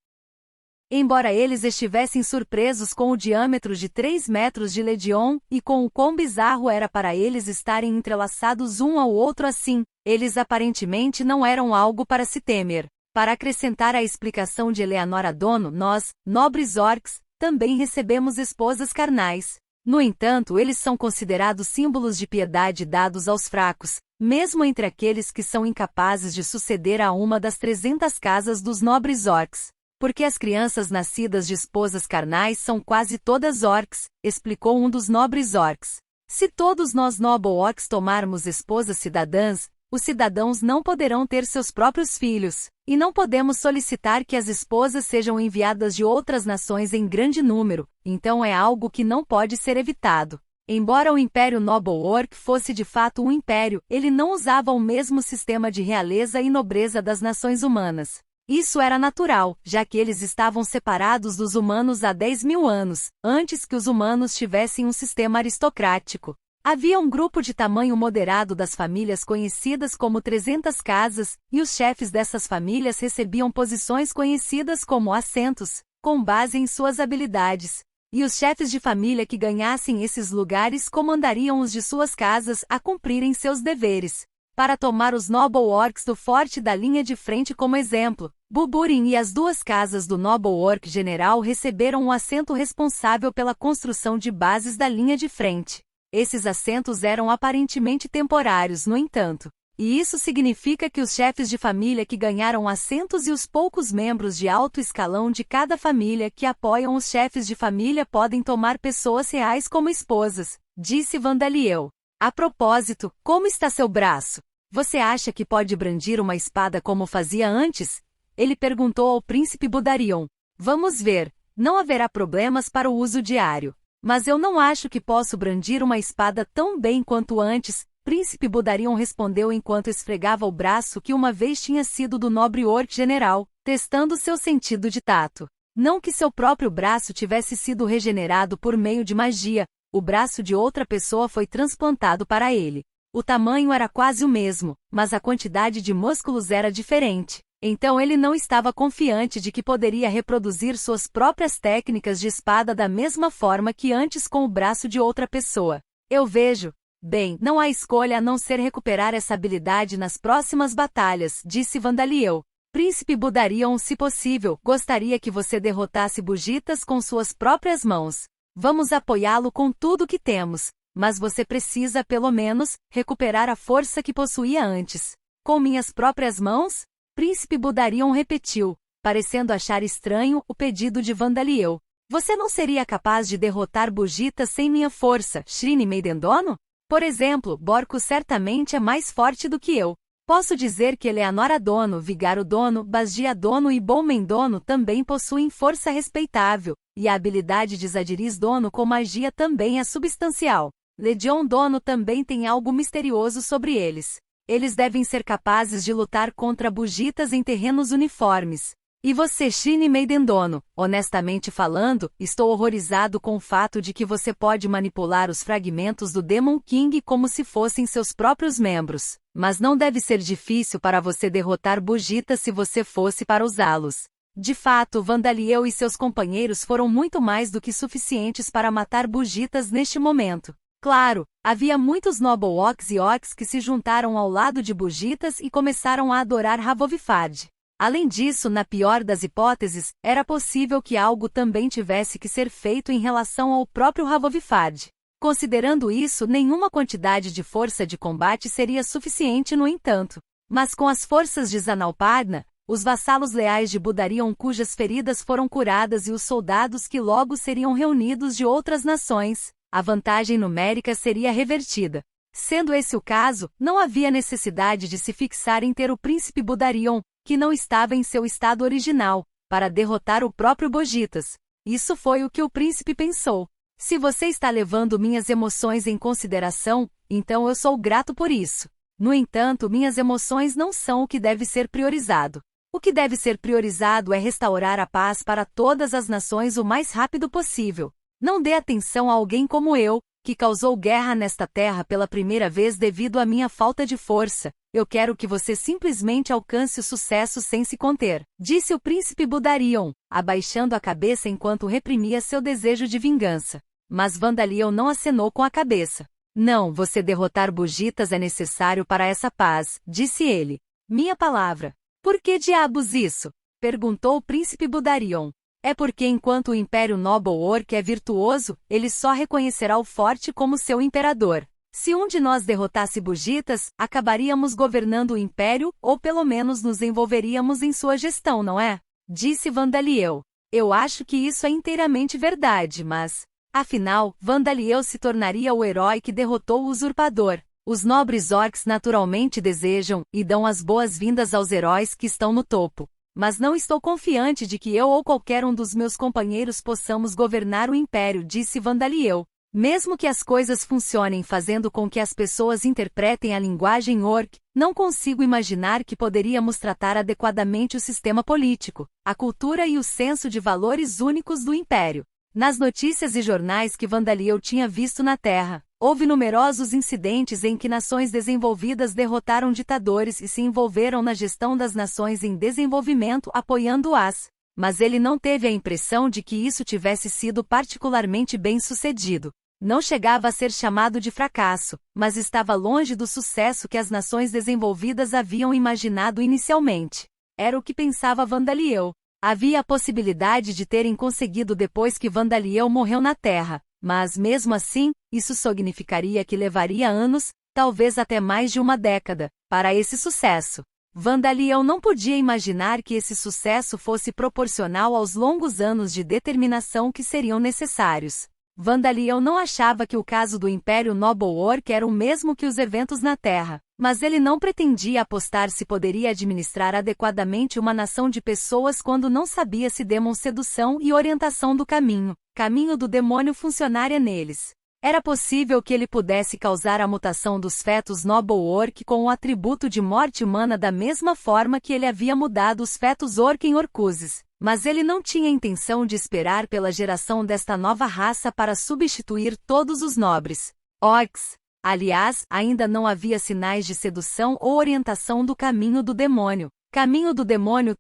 [SPEAKER 1] Embora eles estivessem surpresos com o diâmetro de 3 metros de Legion, e com o quão bizarro era para eles estarem entrelaçados um ao outro assim, eles aparentemente não eram algo para se temer. Para acrescentar à explicação de Eleanora Dono, nós, nobres orcs, também recebemos esposas carnais. No entanto, eles são considerados símbolos de piedade dados aos fracos, mesmo entre aqueles que são incapazes de suceder a uma das 300 casas dos nobres orcs. Porque as crianças nascidas de esposas carnais são quase todas orcs, explicou um dos nobres orcs. Se todos nós noble orcs tomarmos esposas cidadãs, os cidadãos não poderão ter seus próprios filhos, e não podemos solicitar que as esposas sejam enviadas de outras nações em grande número, então é algo que não pode ser evitado. Embora o Império Noble Orc fosse de fato um império, ele não usava o mesmo sistema de realeza e nobreza das nações humanas. Isso era natural, já que eles estavam separados dos humanos há 10.000 anos, antes que os humanos tivessem um sistema aristocrático. Havia um grupo de tamanho moderado das famílias conhecidas como 300 casas, e os chefes dessas famílias recebiam posições conhecidas como assentos, com base em suas habilidades. E os chefes de família que ganhassem esses lugares comandariam os de suas casas a cumprirem seus deveres. Para tomar os Noble Orcs do forte da linha de frente como exemplo, Buburin e as duas casas do Noble Orc General receberam o assento responsável pela construção de bases da linha de frente. Esses assentos eram aparentemente temporários, no entanto. E isso significa que os chefes de família que ganharam assentos e os poucos membros de alto escalão de cada família que apoiam os chefes de família podem tomar pessoas reais como esposas, disse Vandaliel. A propósito, como está seu braço? Você acha que pode brandir uma espada como fazia antes? Ele perguntou ao príncipe Budarion. Vamos ver. Não haverá problemas para o uso diário. Mas eu não acho que posso brandir uma espada tão bem quanto antes, príncipe Budarion respondeu enquanto esfregava o braço que uma vez tinha sido do nobre orc general, testando seu sentido de tato. Não que seu próprio braço tivesse sido regenerado por meio de magia, o braço de outra pessoa foi transplantado para ele. O tamanho era quase o mesmo, mas a quantidade de músculos era diferente. Então ele não estava confiante de que poderia reproduzir suas próprias técnicas de espada da mesma forma que antes com o braço de outra pessoa. Eu vejo. Bem, não há escolha a não ser recuperar essa habilidade nas próximas batalhas, disse Vandaliel. Príncipe Budarion, se possível, gostaria que você derrotasse Bugitas com suas próprias mãos. Vamos apoiá-lo com tudo que temos, mas você precisa, pelo menos, recuperar a força que possuía antes. Com minhas próprias mãos? Príncipe Budarion repetiu, parecendo achar estranho o pedido de Vandaliel. Você não seria capaz de derrotar Bugitas sem minha força, Shrine Meidendono? Por exemplo, Borco certamente é mais forte do que eu. Posso dizer que Eleanoradono, Vigarodono, Basgiadono e Bolmendono também possuem força respeitável, e a habilidade de Zadiris-dono com magia também é substancial. Legion-dono também tem algo misterioso sobre eles. Eles devem ser capazes de lutar contra Bugitas em terrenos uniformes. E você, Shrine Meidendono, honestamente falando, estou horrorizado com o fato de que você pode manipular os fragmentos do Demon King como se fossem seus próprios membros. Mas não deve ser difícil para você derrotar Bugitas se você fosse para usá-los. De fato, Vandaliel e seus companheiros foram muito mais do que suficientes para matar Bugitas neste momento. Claro, havia muitos Noble Orcs e Orcs que se juntaram ao lado de Bugitas e começaram a adorar Havovifard. Além disso, na pior das hipóteses, era possível que algo também tivesse que ser feito em relação ao próprio Havovifard. Considerando isso, nenhuma quantidade de força de combate seria suficiente, no entanto. Mas com as forças de Zanalparna, os vassalos leais de Budarion cujas feridas foram curadas e os soldados que logo seriam reunidos de outras nações, a vantagem numérica seria revertida. Sendo esse o caso, não havia necessidade de se fixar em ter o príncipe Budarion, que não estava em seu estado original, para derrotar o próprio Bugitas. Isso foi o que o príncipe pensou. Se você está levando minhas emoções em consideração, então eu sou grato por isso. No entanto, minhas emoções não são o que deve ser priorizado. O que deve ser priorizado é restaurar a paz para todas as nações o mais rápido possível. Não dê atenção a alguém como eu, que causou guerra nesta terra pela primeira vez devido à minha falta de força. Eu quero que você simplesmente alcance o sucesso sem se conter, disse o príncipe Budarion, abaixando a cabeça enquanto reprimia seu desejo de vingança. Mas Vandaliel não acenou com a cabeça. Não, você derrotar Bugitas é necessário para essa paz, disse ele. Minha palavra. Por que diabos isso? Perguntou o príncipe Budarion. É porque enquanto o Império Noble Orc é virtuoso, ele só reconhecerá o forte como seu imperador. Se um de nós derrotasse Bugitas, acabaríamos governando o Império, ou pelo menos nos envolveríamos em sua gestão, não é? Disse Vandaliel. Eu acho que isso é inteiramente verdade, mas... Afinal, Vandaliel se tornaria o herói que derrotou o usurpador. Os nobres orcs naturalmente desejam, e dão as boas-vindas aos heróis que estão no topo. Mas não estou confiante de que eu ou qualquer um dos meus companheiros possamos governar o Império, disse Vandaliel. Mesmo que as coisas funcionem fazendo com que as pessoas interpretem a linguagem orc, não consigo imaginar que poderíamos tratar adequadamente o sistema político, a cultura e o senso de valores únicos do Império. Nas notícias e jornais que Vandaliel tinha visto na Terra, houve numerosos incidentes em que nações desenvolvidas derrotaram ditadores e se envolveram na gestão das nações em desenvolvimento apoiando-as. Mas ele não teve a impressão de que isso tivesse sido particularmente bem-sucedido. Não chegava a ser chamado de fracasso, mas estava longe do sucesso que as nações desenvolvidas haviam imaginado inicialmente. Era o que pensava Vandaliel. Havia a possibilidade de terem conseguido depois que Vandaliel morreu na Terra, mas mesmo assim, isso significaria que levaria anos, talvez até mais de uma década, para esse sucesso. Vandaliel não podia imaginar que esse sucesso fosse proporcional aos longos anos de determinação que seriam necessários. Vandaliel não achava que o caso do Império Noble Orc era o mesmo que os eventos na Terra. Mas ele não pretendia apostar se poderia administrar adequadamente uma nação de pessoas quando não sabia se demon sedução e orientação do caminho do demônio funcionaria neles. Era possível que ele pudesse causar a mutação dos fetos Noble Orc com o atributo de morte humana da mesma forma que ele havia mudado os fetos Orc em Orcuzes, mas ele não tinha intenção de esperar pela geração desta nova raça para substituir todos os nobres Orcs. Aliás, ainda não havia sinais de sedução ou orientação do caminho do demônio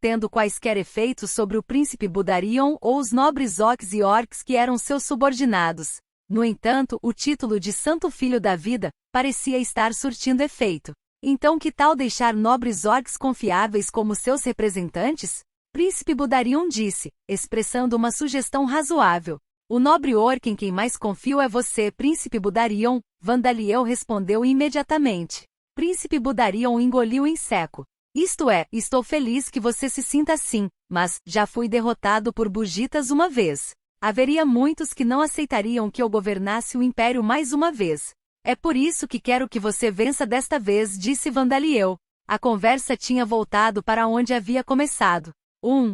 [SPEAKER 1] tendo quaisquer efeitos sobre o príncipe Budarion ou os nobres Ocs e Orcs que eram seus subordinados. No entanto, o título de Santo Filho da Vida parecia estar surtindo efeito. Então que tal deixar nobres Orcs confiáveis como seus representantes? Príncipe Budarion disse, expressando uma sugestão razoável. O nobre Orc em quem mais confio é você, Príncipe Budarion, Vandaliel respondeu imediatamente. Príncipe Budarion engoliu em seco. Isto é, estou feliz que você se sinta assim, mas já fui derrotado por Bugitas uma vez. Haveria muitos que não aceitariam que eu governasse o Império mais uma vez. É por isso que quero que você vença desta vez, disse Vandaliel. A conversa tinha voltado para onde havia começado.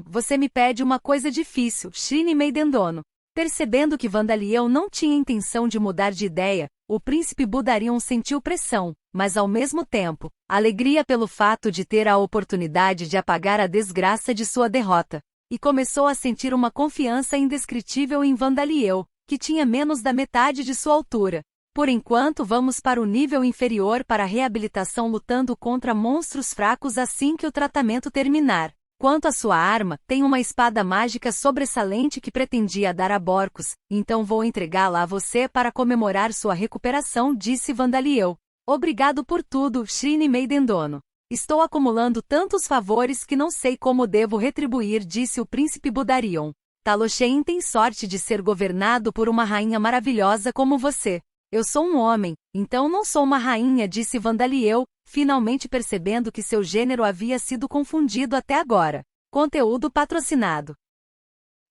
[SPEAKER 1] Você me pede uma coisa difícil, Shine Meidendono. Percebendo que Vandaliel não tinha intenção de mudar de ideia, o príncipe Budarion sentiu pressão, mas ao mesmo tempo, alegria pelo fato de ter a oportunidade de apagar a desgraça de sua derrota, e começou a sentir uma confiança indescritível em Vandaliel, que tinha menos da metade de sua altura. Por enquanto vamos para o nível inferior para a reabilitação lutando contra monstros fracos assim que o tratamento terminar. Quanto à sua arma, tem uma espada mágica sobressalente que pretendia dar a Borcos, então vou entregá-la a você para comemorar sua recuperação, disse Vandaliel. Obrigado por tudo, Shine Meidendono. Estou acumulando tantos favores que não sei como devo retribuir, disse o príncipe Budarion. Taloshein tem sorte de ser governado por uma rainha maravilhosa como você. Eu sou um homem, então não sou uma rainha, disse Vandaliel, finalmente percebendo que seu gênero havia sido confundido até agora. Conteúdo patrocinado.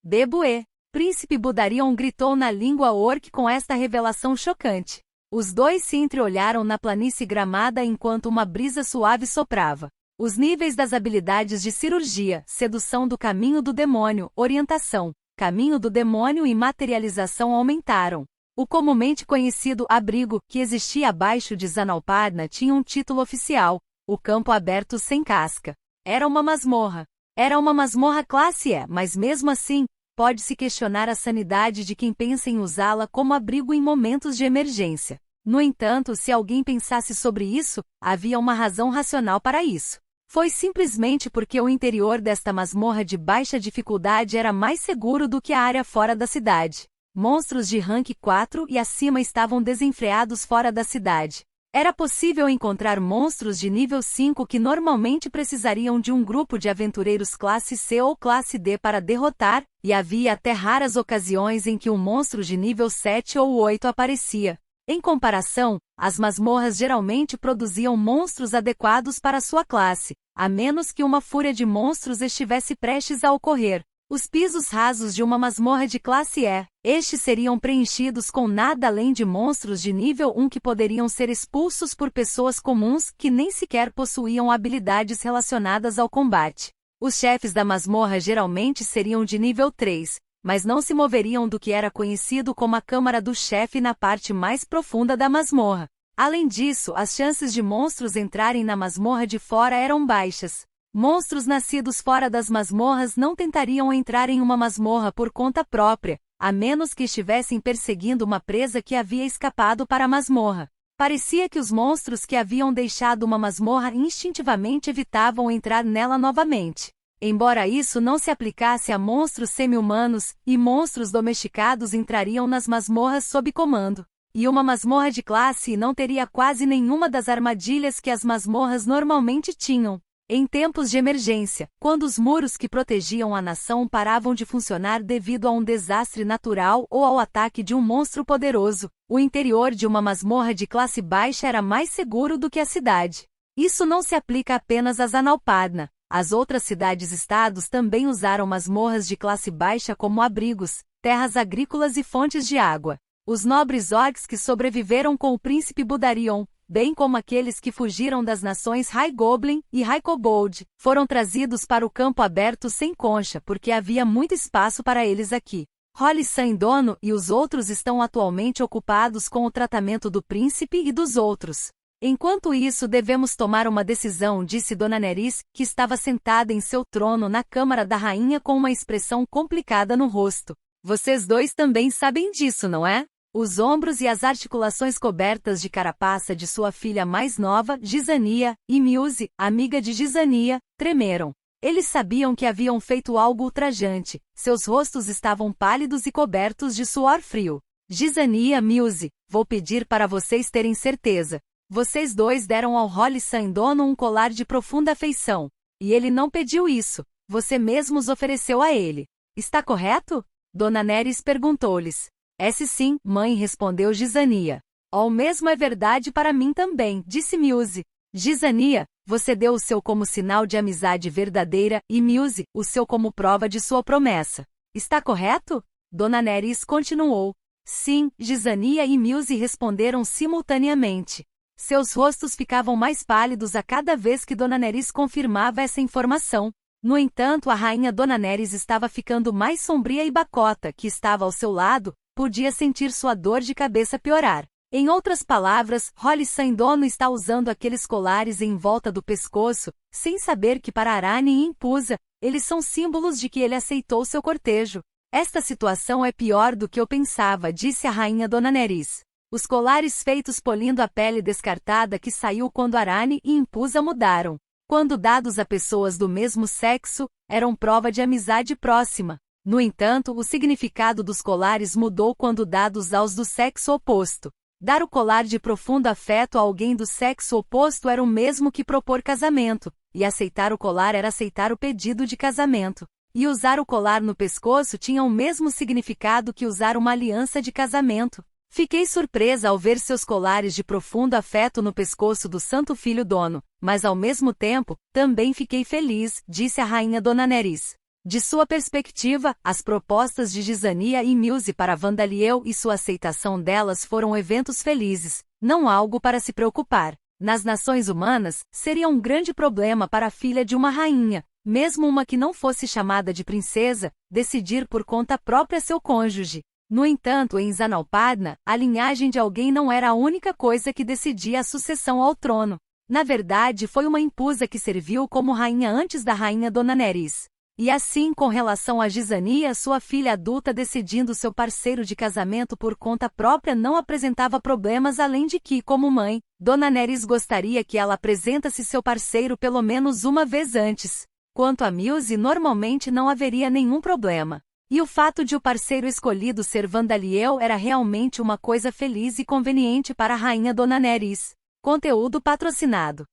[SPEAKER 1] Bebue. Príncipe Budarion gritou na língua orc com esta revelação chocante. Os dois se entreolharam na planície gramada enquanto uma brisa suave soprava. Os níveis das habilidades de cirurgia, sedução do caminho do demônio, orientação, caminho do demônio e materialização aumentaram. O comumente conhecido abrigo, que existia abaixo de Zanalparna, tinha um título oficial, o campo aberto sem casca. Era uma masmorra. Era uma masmorra classe E, mas mesmo assim, pode-se questionar a sanidade de quem pensa em usá-la como abrigo em momentos de emergência. No entanto, se alguém pensasse sobre isso, havia uma razão racional para isso. Foi simplesmente porque o interior desta masmorra de baixa dificuldade era mais seguro do que a área fora da cidade. Monstros de rank 4 e acima estavam desenfreados fora da cidade. Era possível encontrar monstros de nível 5 que normalmente precisariam de um grupo de aventureiros classe C ou classe D para derrotar, e havia até raras ocasiões em que um monstro de nível 7 ou 8 aparecia. Em comparação, as masmorras geralmente produziam monstros adequados para sua classe, a menos que uma fúria de monstros estivesse prestes a ocorrer. Os pisos rasos de uma masmorra de classe E, estes seriam preenchidos com nada além de monstros de nível 1 que poderiam ser expulsos por pessoas comuns que nem sequer possuíam habilidades relacionadas ao combate. Os chefes da masmorra geralmente seriam de nível 3, mas não se moveriam do que era conhecido como a Câmara do Chefe na parte mais profunda da masmorra. Além disso, as chances de monstros entrarem na masmorra de fora eram baixas. Monstros nascidos fora das masmorras não tentariam entrar em uma masmorra por conta própria, a menos que estivessem perseguindo uma presa que havia escapado para a masmorra. Parecia que os monstros que haviam deixado uma masmorra instintivamente evitavam entrar nela novamente. Embora isso não se aplicasse a monstros semi-humanos, e monstros domesticados entrariam nas masmorras sob comando. E uma masmorra de classe não teria quase nenhuma das armadilhas que as masmorras normalmente tinham. Em tempos de emergência, quando os muros que protegiam a nação paravam de funcionar devido a um desastre natural ou ao ataque de um monstro poderoso, o interior de uma masmorra de classe baixa era mais seguro do que a cidade. Isso não se aplica apenas a Zanalparna. As outras cidades-estados também usaram masmorras de classe baixa como abrigos, terras agrícolas e fontes de água. Os nobres orcs que sobreviveram com o príncipe Budarion, bem como aqueles que fugiram das nações High Goblin e High Kobold, foram trazidos para o campo aberto sem concha porque havia muito espaço para eles aqui. Holly Sandono e os outros estão atualmente ocupados com o tratamento do príncipe e dos outros. Enquanto isso devemos tomar uma decisão, disse Dona Nerys, que estava sentada em seu trono na câmara da rainha com uma expressão complicada no rosto. Vocês dois também sabem disso, não é? Os ombros e as articulações cobertas de carapaça de sua filha mais nova, Gizania, e Muse, amiga de Gizania, tremeram. Eles sabiam que haviam feito algo ultrajante, seus rostos estavam pálidos e cobertos de suor frio. Gizania, Muse, vou pedir para vocês terem certeza. Vocês dois deram ao Holly Sandono um colar de profunda afeição. E ele não pediu isso, você mesmos ofereceu a ele. Está correto? Dona Nerys perguntou-lhes. Sim, mãe, respondeu Gizania. O mesmo é verdade para mim também, disse Muse. Gizania, você deu o seu como sinal de amizade verdadeira, e Muse, o seu como prova de sua promessa. Está correto? Dona Nerys continuou. Sim, Gizania e Muse responderam simultaneamente. Seus rostos ficavam mais pálidos a cada vez que Dona Nerys confirmava essa informação. No entanto, a rainha Dona Nerys estava ficando mais sombria e Bacota, que estava ao seu lado, podia sentir sua dor de cabeça piorar. Em outras palavras, Holly Sandono está usando aqueles colares em volta do pescoço, sem saber que para Arani e Impusa, eles são símbolos de que ele aceitou seu cortejo. Esta situação é pior do que eu pensava, disse a rainha Dona Nerys. Os colares feitos polindo a pele descartada que saiu quando Arani e Impusa mudaram. Quando dados a pessoas do mesmo sexo, eram prova de amizade próxima. No entanto, o significado dos colares mudou quando dados aos do sexo oposto. Dar o colar de profundo afeto a alguém do sexo oposto era o mesmo que propor casamento, e aceitar o colar era aceitar o pedido de casamento. E usar o colar no pescoço tinha o mesmo significado que usar uma aliança de casamento. Fiquei surpresa ao ver seus colares de profundo afeto no pescoço do Santo Filho Dono, mas ao mesmo tempo, também fiquei feliz, disse a rainha Dona Nerys. De sua perspectiva, as propostas de Gizania e Muse para Vandaliel e sua aceitação delas foram eventos felizes, não algo para se preocupar. Nas nações humanas, seria um grande problema para a filha de uma rainha, mesmo uma que não fosse chamada de princesa, decidir por conta própria seu cônjuge. No entanto, em Zanalpadna, a linhagem de alguém não era a única coisa que decidia a sucessão ao trono. Na verdade, foi uma Impusa que serviu como rainha antes da rainha Dona Nerys. E assim, com relação a Gizania, sua filha adulta decidindo seu parceiro de casamento por conta própria não apresentava problemas, além de que, como mãe, Dona Nerys gostaria que ela apresentasse seu parceiro pelo menos uma vez antes. Quanto a Muse, normalmente não haveria nenhum problema. E o fato de o parceiro escolhido ser Vandaliel era realmente uma coisa feliz e conveniente para a rainha Dona Nerys. Conteúdo patrocinado.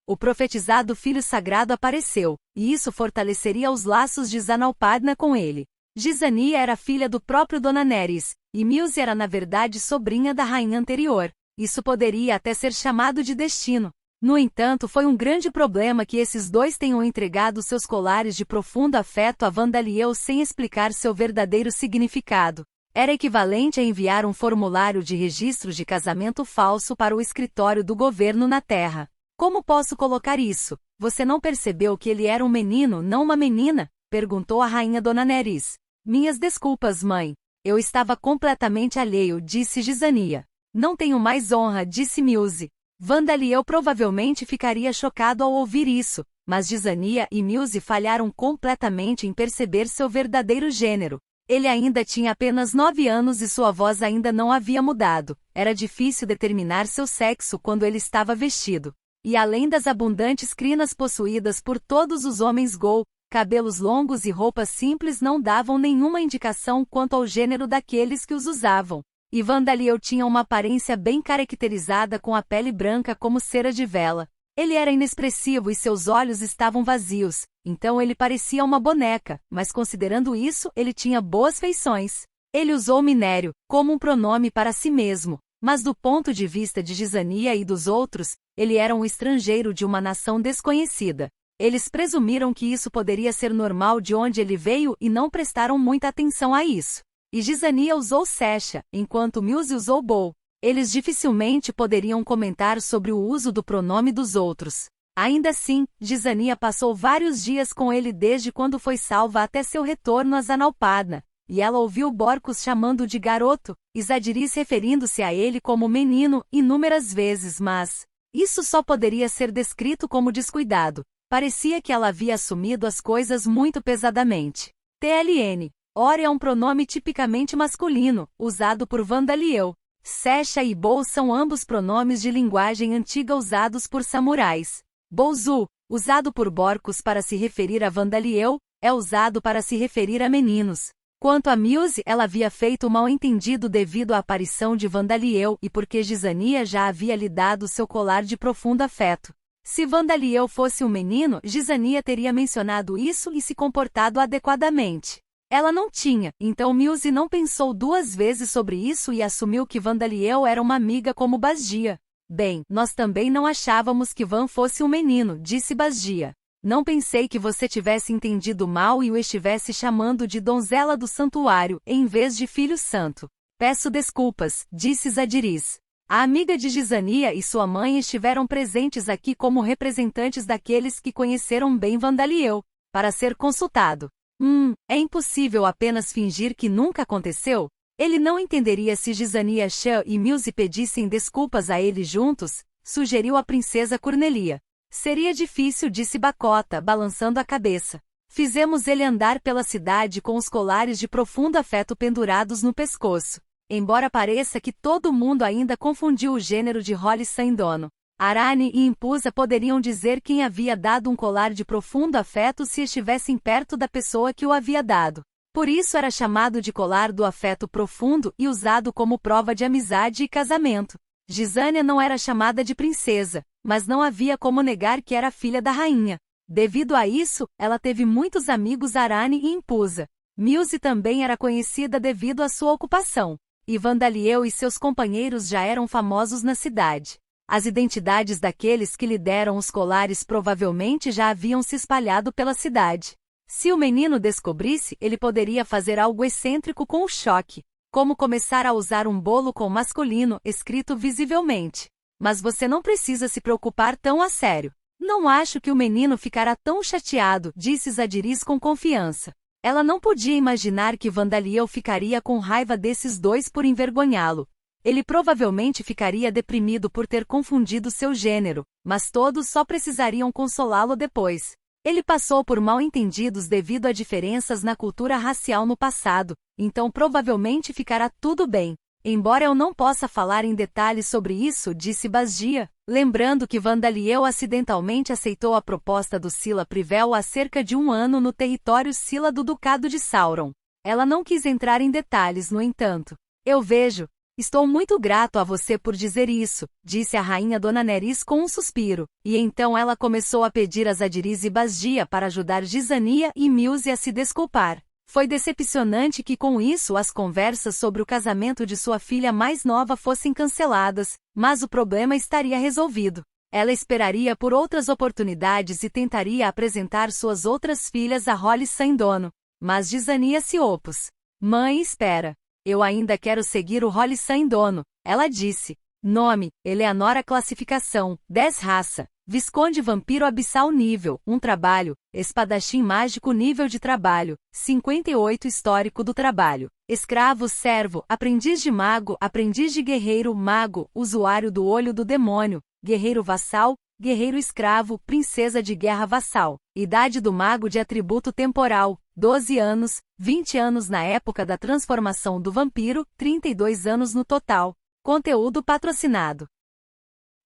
[SPEAKER 1] O profetizado filho sagrado apareceu, e isso fortaleceria os laços de Zanalpadna com ele. Gizania era filha do próprio Dona Nerys, e Muse era na verdade sobrinha da rainha anterior. Isso poderia até ser chamado de destino. No entanto, foi um grande problema que esses dois tenham entregado seus colares de profundo afeto a Vandaliel sem explicar seu verdadeiro significado. Era equivalente a enviar um formulário de registro de casamento falso para o escritório do governo na Terra. Como posso colocar isso? Você não percebeu que ele era um menino, não uma menina? Perguntou a rainha Dona Nerys. Minhas desculpas, mãe. Eu estava completamente alheio, disse Gizania. Não tenho mais honra, disse Muse. Vandaliel provavelmente ficaria chocado ao ouvir isso, mas Gizania e Muse falharam completamente em perceber seu verdadeiro gênero. Ele ainda tinha apenas 9 anos e sua voz ainda não havia mudado. Era difícil determinar seu sexo quando ele estava vestido. E além das abundantes crinas possuídas por todos os homens Gol, cabelos longos e roupas simples não davam nenhuma indicação quanto ao gênero daqueles que os usavam. E Vandaliel tinha uma aparência bem caracterizada com a pele branca como cera de vela. Ele era inexpressivo e seus olhos estavam vazios, então ele parecia uma boneca, mas considerando isso, ele tinha boas feições. Ele usou minério, como um pronome para si mesmo, mas do ponto de vista de Gizania e dos outros, ele era um estrangeiro de uma nação desconhecida. Eles presumiram que isso poderia ser normal de onde ele veio e não prestaram muita atenção a isso. E Gizania usou Sesha, enquanto Muse usou Bol. Eles dificilmente poderiam comentar sobre o uso do pronome dos outros. Ainda assim, Gizania passou vários dias com ele desde quando foi salva até seu retorno a Zanalpadna, e ela ouviu Borcos chamando de garoto, e Zadiris referindo-se a ele como menino inúmeras vezes, mas isso só poderia ser descrito como descuidado. Parecia que ela havia assumido as coisas muito pesadamente. TLN. Or é um pronome tipicamente masculino, usado por Vandaliel. Sesha e Bou são ambos pronomes de linguagem antiga usados por samurais. Bouzu, usado por Borcos para se referir a Vandaliel, é usado para se referir a meninos. Quanto a Muse, ela havia feito mal-entendido devido à aparição de Vandaliel e porque Gizania já havia lhe dado seu colar de profundo afeto. Se Vandaliel fosse um menino, Gizania teria mencionado isso e se comportado adequadamente. Ela não tinha, então Muse não pensou duas vezes sobre isso e assumiu que Vandaliel era uma amiga como Basdia. Bem, nós também não achávamos que Van fosse um menino, disse Basdia. Não pensei que você tivesse entendido mal e o estivesse chamando de donzela do santuário, em vez de filho santo. Peço desculpas, disse Zadiris. A amiga de Gizania e sua mãe estiveram presentes aqui como representantes daqueles que conheceram bem Vandaliel, para ser consultado. É impossível apenas fingir que nunca aconteceu? Ele não entenderia se Gizania Shah e Muse pedissem desculpas a ele juntos, sugeriu a princesa Cornelia. Seria difícil, disse Bacota, balançando a cabeça. Fizemos ele andar pela cidade com os colares de profundo afeto pendurados no pescoço. Embora pareça que todo mundo ainda confundiu o gênero de Holly sem dono. Arani e Impusa poderiam dizer quem havia dado um colar de profundo afeto se estivessem perto da pessoa que o havia dado. Por isso era chamado de colar do afeto profundo e usado como prova de amizade e casamento. Gizania não era chamada de princesa, mas não havia como negar que era filha da rainha. Devido a isso, ela teve muitos amigos Arani e Impusa. Muse também era conhecida devido à sua ocupação. E Vandaliel e seus companheiros já eram famosos na cidade. As identidades daqueles que lhe deram os colares provavelmente já haviam se espalhado pela cidade. Se o menino descobrisse, ele poderia fazer algo excêntrico com o choque, como começar a usar um bolo com masculino escrito visivelmente. Mas você não precisa se preocupar tão a sério. Não acho que o menino ficará tão chateado, disse Zadiris com confiança. Ela não podia imaginar que Vandaliel ficaria com raiva desses dois por envergonhá-lo. Ele provavelmente ficaria deprimido por ter confundido seu gênero, mas todos só precisariam consolá-lo depois. Ele passou por mal-entendidos devido a diferenças na cultura racial no passado, então provavelmente ficará tudo bem. Embora eu não possa falar em detalhes sobre isso, disse Basdia, lembrando que Vandaliel acidentalmente aceitou a proposta do Sila Privel há cerca de 1 ano no território Sila do Ducado de Sauron. Ela não quis entrar em detalhes, no entanto. Eu vejo. Estou muito grato a você por dizer isso, disse a rainha Dona Nerys com um suspiro, e então ela começou a pedir a Zadiris e Basdia para ajudar Gizania e Muse a se desculpar. Foi decepcionante que com isso as conversas sobre o casamento de sua filha mais nova fossem canceladas, mas o problema estaria resolvido. Ela esperaria por outras oportunidades e tentaria apresentar suas outras filhas a Holly sem dono. Mas Gizania se opôs. Mãe, espera. Eu ainda quero seguir o Holly sem dono, ela disse. Nome, Eleanora classificação, 10 raça. Visconde Vampiro Abissal nível, 1 trabalho, Espadachim Mágico nível de trabalho, 58 histórico do trabalho, Escravo Servo, Aprendiz de Mago, Aprendiz de Guerreiro Mago, Usuário do Olho do Demônio, Guerreiro Vassal, Guerreiro Escravo, Princesa de Guerra Vassal, Idade do Mago de Atributo Temporal, 12 anos, 20 anos na época da transformação do vampiro, 32 anos no total. Conteúdo patrocinado.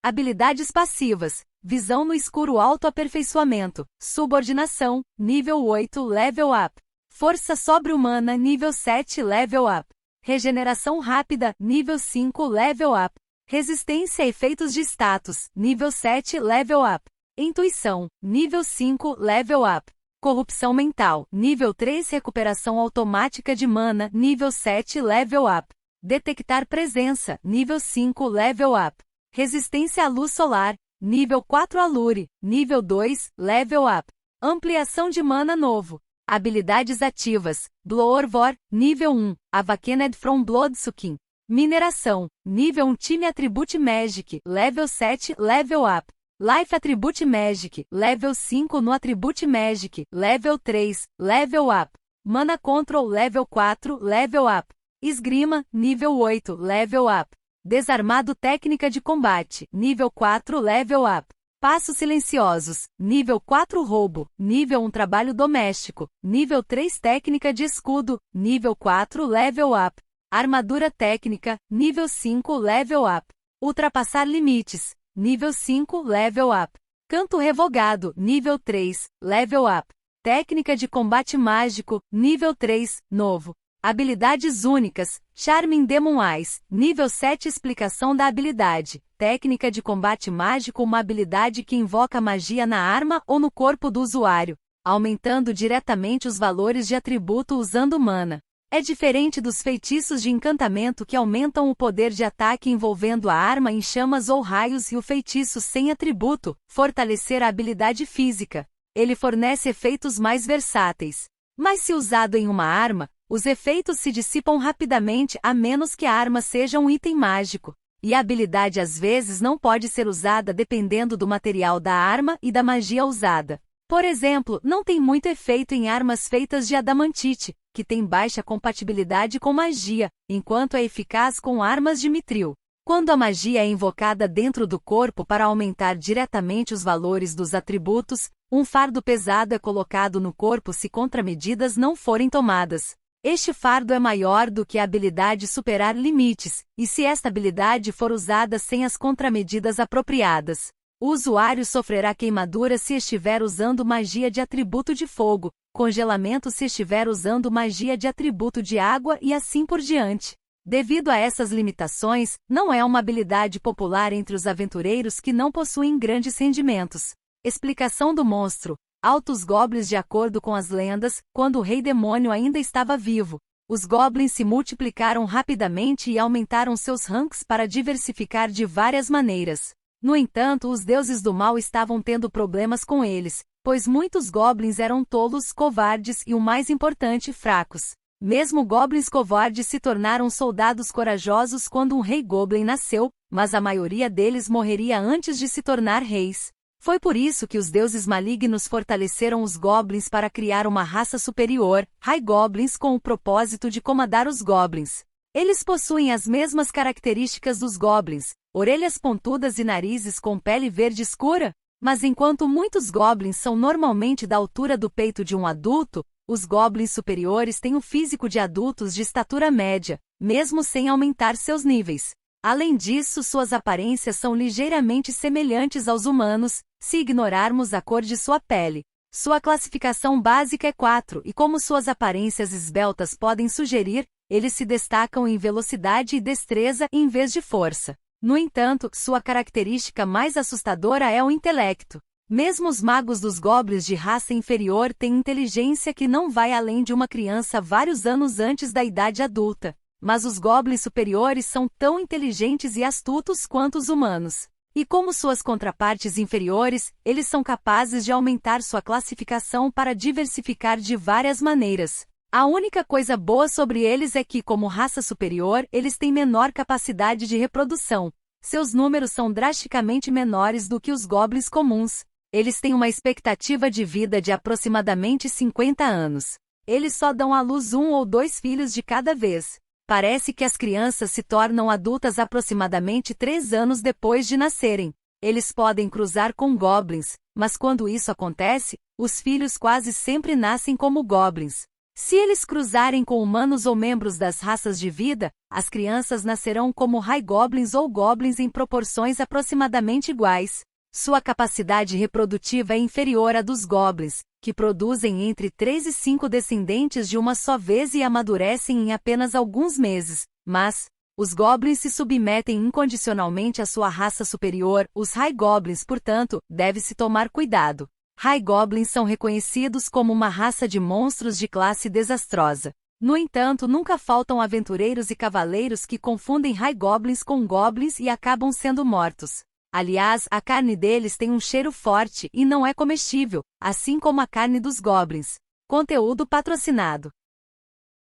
[SPEAKER 1] Habilidades passivas. Visão no escuro autoaperfeiçoamento. Subordinação, nível 8 level up. Força sobre-humana nível 7 level up. Regeneração rápida, nível 5 level up. Resistência a efeitos de status, nível 7 level up. Intuição, nível 5 level up. Corrupção mental, nível 3 recuperação automática de mana, nível 7 level up. Detectar presença, nível 5 level up. Resistência à luz solar, nível 4 alure, nível 2 level up. Ampliação de mana novo. Habilidades ativas, Bloorvor, nível 1, Awakened from Bloodsucking. Mineração. Nível 1 Time Attribute Magic, Level 7, Level Up. Life Attribute Magic, Level 5 no Attribute Magic, Level 3, Level Up. Mana Control Level 4, Level Up. Esgrima, Nível 8, Level Up. Desarmado Técnica de Combate, Nível 4, Level Up. Passos Silenciosos, Nível 4 Roubo, Nível 1 Trabalho Doméstico, Nível 3 Técnica de Escudo, Nível 4 Level Up. Armadura Técnica, Nível 5 Level Up. Ultrapassar Limites, Nível 5 Level Up. Canto Revogado, Nível 3, Level Up. Técnica de Combate Mágico, Nível 3, Novo. Habilidades Únicas, Charming Demon Eyes, Nível 7 Explicação da habilidade. Técnica de Combate Mágico, uma habilidade que invoca magia na arma ou no corpo do usuário, aumentando diretamente os valores de atributo usando mana. É diferente dos feitiços de encantamento que aumentam o poder de ataque envolvendo a arma em chamas ou raios e o feitiço sem atributo, fortalecer a habilidade física. Ele fornece efeitos mais versáteis. Mas se usado em uma arma, os efeitos se dissipam rapidamente a menos que a arma seja um item mágico. E a habilidade às vezes não pode ser usada dependendo do material da arma e da magia usada. Por exemplo, não tem muito efeito em armas feitas de adamantite, que tem baixa compatibilidade com magia, enquanto é eficaz com armas de mitril. Quando a magia é invocada dentro do corpo para aumentar diretamente os valores dos atributos, um fardo pesado é colocado no corpo se contramedidas não forem tomadas. Este fardo é maior do que a habilidade superar limites, e se esta habilidade for usada sem as contramedidas apropriadas, o usuário sofrerá queimadura se estiver usando magia de atributo de fogo, congelamento se estiver usando magia de atributo de água e assim por diante. Devido a essas limitações, não é uma habilidade popular entre os aventureiros que não possuem grandes rendimentos. Explicação do monstro. Altos goblins. De acordo com as lendas, quando o rei demônio ainda estava vivo, os goblins se multiplicaram rapidamente e aumentaram seus ranks para diversificar de várias maneiras. No entanto, os deuses do mal estavam tendo problemas com eles, pois muitos goblins eram tolos, covardes e, o mais importante, fracos. Mesmo goblins covardes se tornaram soldados corajosos quando um rei goblin nasceu, mas a maioria deles morreria antes de se tornar reis. Foi por isso que os deuses malignos fortaleceram os goblins para criar uma raça superior, High Goblins, com o propósito de comandar os goblins. Eles possuem as mesmas características dos goblins, orelhas pontudas e narizes com pele verde escura. Mas enquanto muitos goblins são normalmente da altura do peito de um adulto, os goblins superiores têm o físico de adultos de estatura média, mesmo sem aumentar seus níveis. Além disso, suas aparências são ligeiramente semelhantes aos humanos, se ignorarmos a cor de sua pele. Sua classificação básica é 4 e, como suas aparências esbeltas podem sugerir, eles se destacam em velocidade e destreza em vez de força. No entanto, sua característica mais assustadora é o intelecto. Mesmo os magos dos goblins de raça inferior têm inteligência que não vai além de uma criança vários anos antes da idade adulta. Mas os goblins superiores são tão inteligentes e astutos quanto os humanos. E como suas contrapartes inferiores, eles são capazes de aumentar sua classificação para diversificar de várias maneiras. A única coisa boa sobre eles é que, como raça superior, eles têm menor capacidade de reprodução. Seus números são drasticamente menores do que os goblins comuns. Eles têm uma expectativa de vida de aproximadamente 50 anos. Eles só dão à luz 1 ou 2 filhos de cada vez. Parece que as crianças se tornam adultas aproximadamente 3 anos depois de nascerem. Eles podem cruzar com goblins, mas quando isso acontece, os filhos quase sempre nascem como goblins. Se eles cruzarem com humanos ou membros das raças de vida, as crianças nascerão como High Goblins ou Goblins em proporções aproximadamente iguais. Sua capacidade reprodutiva é inferior à dos Goblins, que produzem entre 3 e 5 descendentes de uma só vez e amadurecem em apenas alguns meses. Mas os Goblins se submetem incondicionalmente à sua raça superior, os High Goblins, portanto, deve-se tomar cuidado. High Goblins são reconhecidos como uma raça de monstros de classe desastrosa. No entanto, nunca faltam aventureiros e cavaleiros que confundem High Goblins com Goblins e acabam sendo mortos. Aliás, a carne deles tem um cheiro forte e não é comestível, assim como a carne dos Goblins. Conteúdo patrocinado.